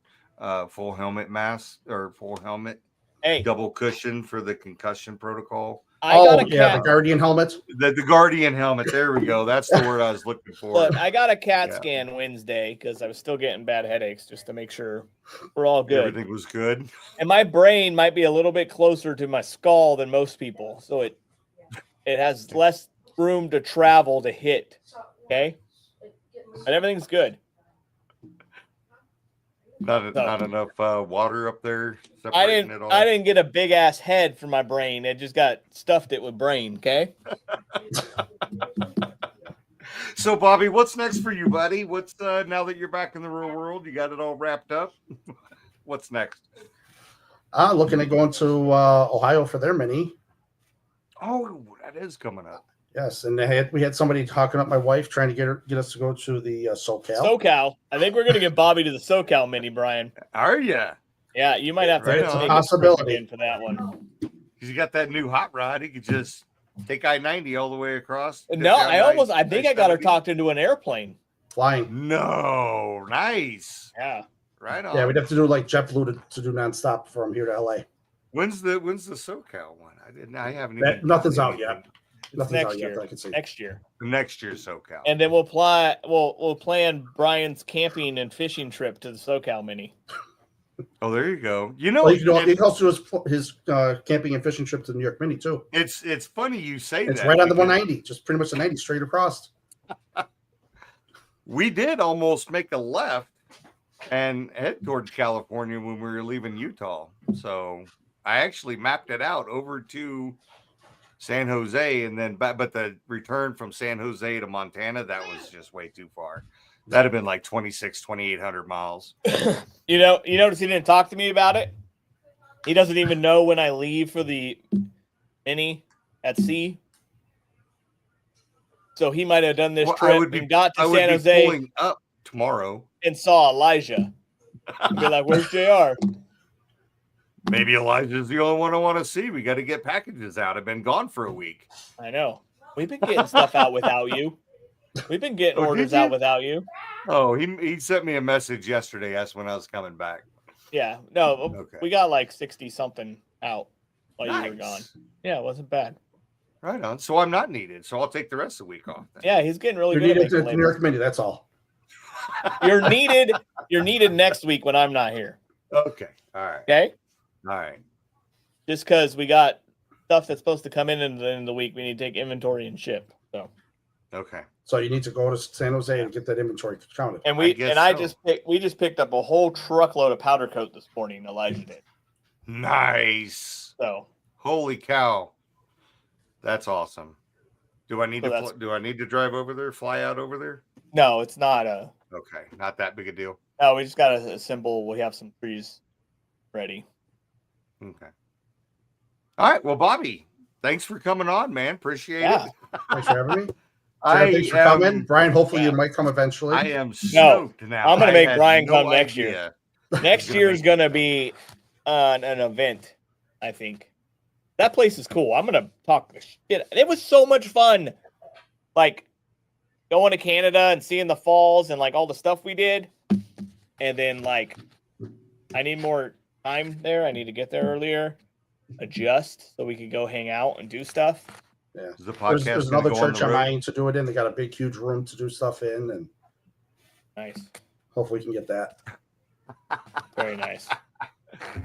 full helmet mask or full helmet? Hey, Double cushion for the concussion protocol. I got a yeah, cat. the Guardian helmet. The Guardian helmet. There we go. That's the word I was looking for. Look, I got a CAT Yeah. scan Wednesday because I was still getting bad headaches just to make sure we're all good. Everything was good. And my brain might be a little bit closer to my skull than most people, so it has less room to travel to hit. Okay, and everything's good. Not enough water up there I separating it all. didn't get a big ass head for my brain. It just got stuffed it with brain. Okay. So, Bobby, what's next for you, buddy? What's now that you're back in the real world? You got it all wrapped up. What's next? Looking at going to Ohio for their mini. Oh, that is coming up. Yes, and we had somebody talking up my wife, trying to get us to go to the SoCal. SoCal. I think we're gonna get Bobby to the SoCal mini, Brian. Are you? Yeah, you might have to Right make on. a Possibility. trip again for that one. Because you got that new hot rod. He could just take I-90 all the way across. No, I think I got her talked. talked into an airplane. Flying. No, nice. Yeah. Right on. Yeah, we'd have to do like JetBlue to do nonstop from here to LA. When's the SoCal one? I haven't That, even. nothing's out yet. It's Nothing's next out yet year. that I can see. Next year. Next year's SoCal. And then we'll plan Brian's camping and fishing trip to the SoCal mini. Oh, there you go. You know, Well, you can also do his camping and fishing trip to the New York Mini too. it's funny you say It's that. right on the because 190, just pretty much the 90 straight across. We did almost make a left and head towards California when we were leaving Utah. So I actually mapped it out over to San Jose, and then but the return from San Jose to Montana, that was just way too far. That'd have been like 2,800 miles. You notice he didn't talk to me about it? He doesn't even know when I leave for the mini at sea. So he might have done this trip and got to San Jose pulling up tomorrow and saw Elijah. And be like, where's JR? Maybe Elijah's the only one I want to see. We got to get packages out. I've been gone for a week. I know. We've been getting stuff out without you. We've been getting orders out without you. Oh, he sent me a message yesterday. That's when I was coming back. Yeah. No, Okay. we got like 60 something out while you were Nice. gone. Yeah, it wasn't bad. Right on. So I'm not needed. So I'll take the rest of the week off. Then. Yeah, he's getting really You're good at needed to making the New York labels. Mini, that's all. You're needed. You're needed next week when I'm not here. Okay. All right. Okay. All right. Just because we got stuff that's supposed to come in the end of the week, we need to take inventory and ship. So, Okay. So you need to go to San Jose and get that inventory counted. and I guess we just picked up a whole truckload of powder coat this morning. Elijah did. Nice. So, Holy cow. That's awesome. Do I need So to that's- do I need to drive over there, fly out over there? no, it's not a. Okay. Not that big a deal. No, we just got to assemble. We have some trees ready. Okay. All right. Well, Bobby, thanks for coming on, man. Appreciate Yeah. it. Thanks for having me. Thanks for coming. Brian, hopefully you might come eventually. I am stoked now. I'm gonna I make had Brian no come next year. idea. Next gonna year is make going to be an event, I think. That place is cool. I'm going to talk shit. It was so much fun. Like going to Canada and seeing the falls and like all the stuff we did. And then like I need more time there. I need to get there earlier, adjust so we could go hang out and do stuff. Yeah. Is the podcast There's gonna another go on church the I'm road? eyeing to do it in. They got a big, huge room to do stuff in, and Nice. hopefully we can get that. Very nice.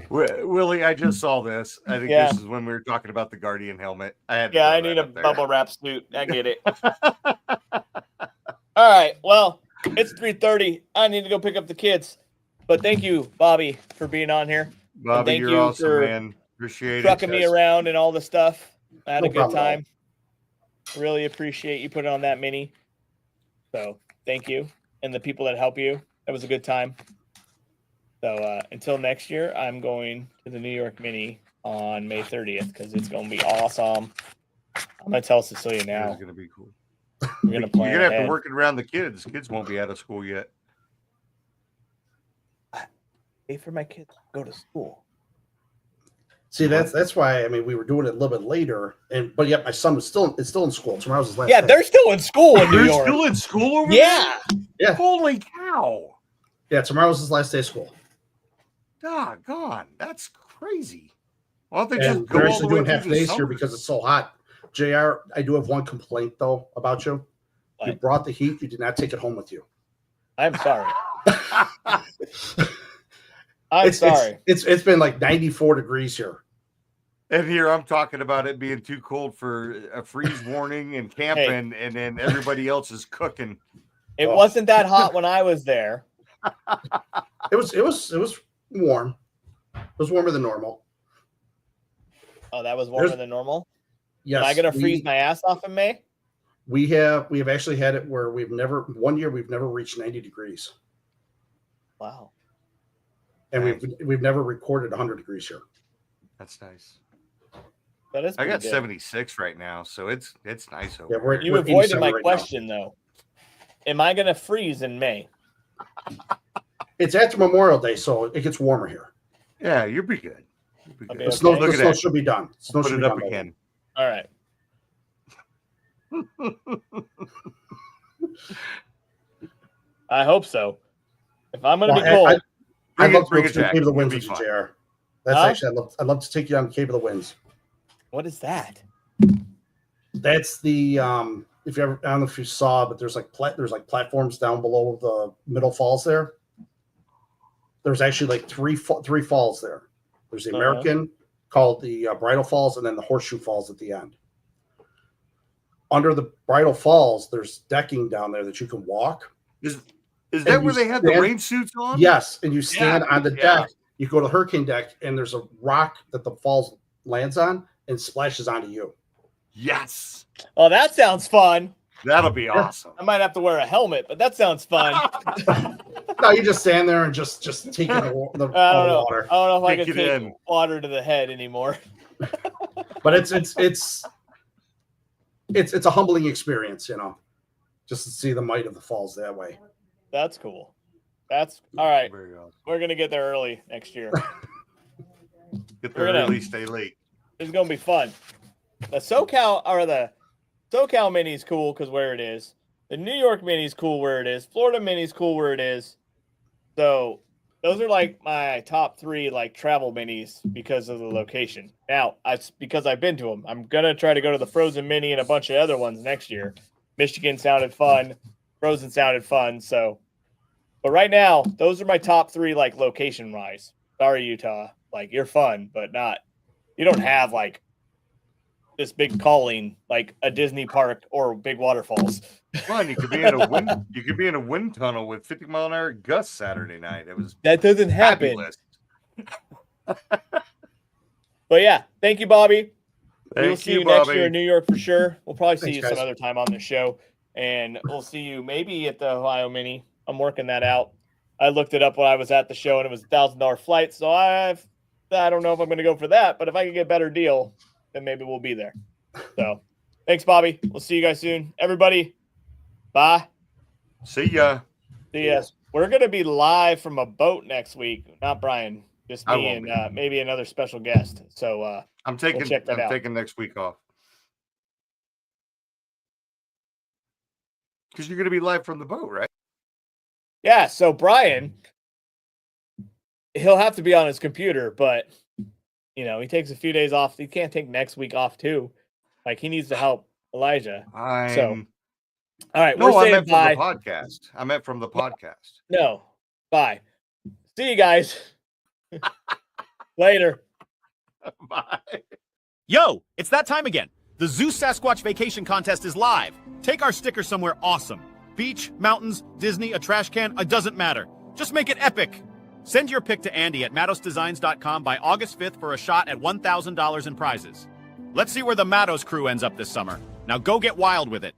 Willie, I just saw this. I think Yeah. this is when we were talking about the Guardian helmet. I had to Yeah, throw I that need a up there. bubble wrap suit. I get it. All right. Well, it's 3:30. I need to go pick up the kids. But thank you, Bobby, for being on here. Bobby, thank you're you awesome, for man. Appreciate Trucking it. me around and all the stuff. I had No a good problem at all. time. Really appreciate you putting on that mini. So thank you. And the people that help you. That was a good time. So until next year, I'm going to the New York Mini on May 30th because it's going to be awesome. I'm going to tell Cecilia now. It's gonna be cool. We're going to plan You're gonna have ahead. to work it around the kids. Kids won't be out of school yet. Pay for my kids to go to school. See, that's why I mean we were doing it a little bit later, but yet my son was still in school. Tomorrow's his last Yeah, day. they're still in school in New They're York. still in school over Yeah. Yeah. Holy cow. Yeah, tomorrow's his last day of school. Doggone. That's crazy. Why don't they And just go they're all the actually way doing through half the days here summer? because it's so hot. JR, I do have one complaint though about you. You What? brought the heat, you did not take it home with you. I'm sorry. I'm sorry. It's been like 94 degrees here. And here I'm talking about it being too cold for a freeze warning and camping, and then everybody else is cooking. It Oh. wasn't that hot when I was there. It was warm. It was warmer than normal. Oh, that was warmer than normal? Yes. Am I going to freeze my ass off in May? We have actually had it where one year we've never reached 90 degrees. Wow. And we've never recorded 100 degrees here. That's nice. That is I got good. 76 right now, so it's nice over. Yeah, You avoided my question though. Am I going to freeze in May? It's after Memorial Day, so it gets warmer here. Yeah, you'll be good. Okay. The snow, Look the at snow that. should be done. Snow Put should it be up done by again. All right. I hope so. If I'm going to be cold, I'd love to bring go it to the back. Cave of the It'll Winds be with you, fun. JR. That's actually I'd love to take you on the Cave of the Winds. what is that? That's the if you ever, I don't know if you saw, but there's like platforms down below the middle falls there. There's actually like three falls there. There's the American called the Bridal Falls, and then the Horseshoe Falls at the end. Under the Bridal Falls, there's decking down there that you can walk. Is that where they had the rain suits on? Yes, and you stand on the yeah. deck. You go to the hurricane deck, and there's a rock that the falls lands on and splashes onto you. Yes. Oh, that sounds fun. That'll be awesome. I might have to wear a helmet, but that sounds fun. No, you just stand there and just take in the I don't know. water. I don't know if I Take can it take in. water to the head anymore. But it's a humbling experience, just to see the might of the falls that way. That's cool. That's all right. Very awesome. We're gonna get there early next year. Get there early, stay late. It's gonna be fun. The SoCal Mini's cool because where it is. The New York Mini's cool where it is. Florida Mini's cool where it is. So those are like my top 3 like travel minis because of the location. Now, because I've been to them. I'm gonna try to go to the Frozen Mini and a bunch of other ones next year. Michigan sounded fun. Frozen sounded fun. So, but right now, those are my top 3 like location wise. Sorry, Utah. Like you're fun, but not. You don't have like this big calling like a Disney park or big waterfalls. Fun. You could be in a wind. You could be in a wind tunnel with 50-mile-an-hour gusts Saturday night. It was That doesn't happen. fabulous. But yeah, thank you, Bobby. We'll Thank see you, you next Bobby. year in New York for sure. We'll probably see Thanks, you guys. some other time on the show, and we'll see you maybe at the Ohio Mini. I'm working that out. I looked it up when I was at the show, and it was $1,000 flight. So I don't know if I'm going to go for that, but if I can get a better deal, then maybe we'll be there. So thanks, Bobby. We'll see you guys soon. Everybody, bye. See ya. See ya. We're going to be live from a boat next week. Not Brian, just I me won't and maybe another special guest. So I'm taking check that out. taking next week off. Because you're going to be live from the boat, right? yeah, so Brian, he'll have to be on his computer, but he takes a few days off. He can't take next week off too. Like he needs to help Elijah. I'm All right, No, we're I saying meant bye. from the podcast. I meant from the podcast. No, bye. See you guys later. Bye. Yo, it's that time again. The Zoo Sasquatch Vacation Contest is live. Take our sticker somewhere awesome. Beach, mountains, Disney, a trash can, it doesn't matter. Just make it epic. Send your pic to Andy at mattosdesigns.com by August 5th for a shot at $1,000 in prizes. Let's see where the Mattos crew ends up this summer. Now go get wild with it.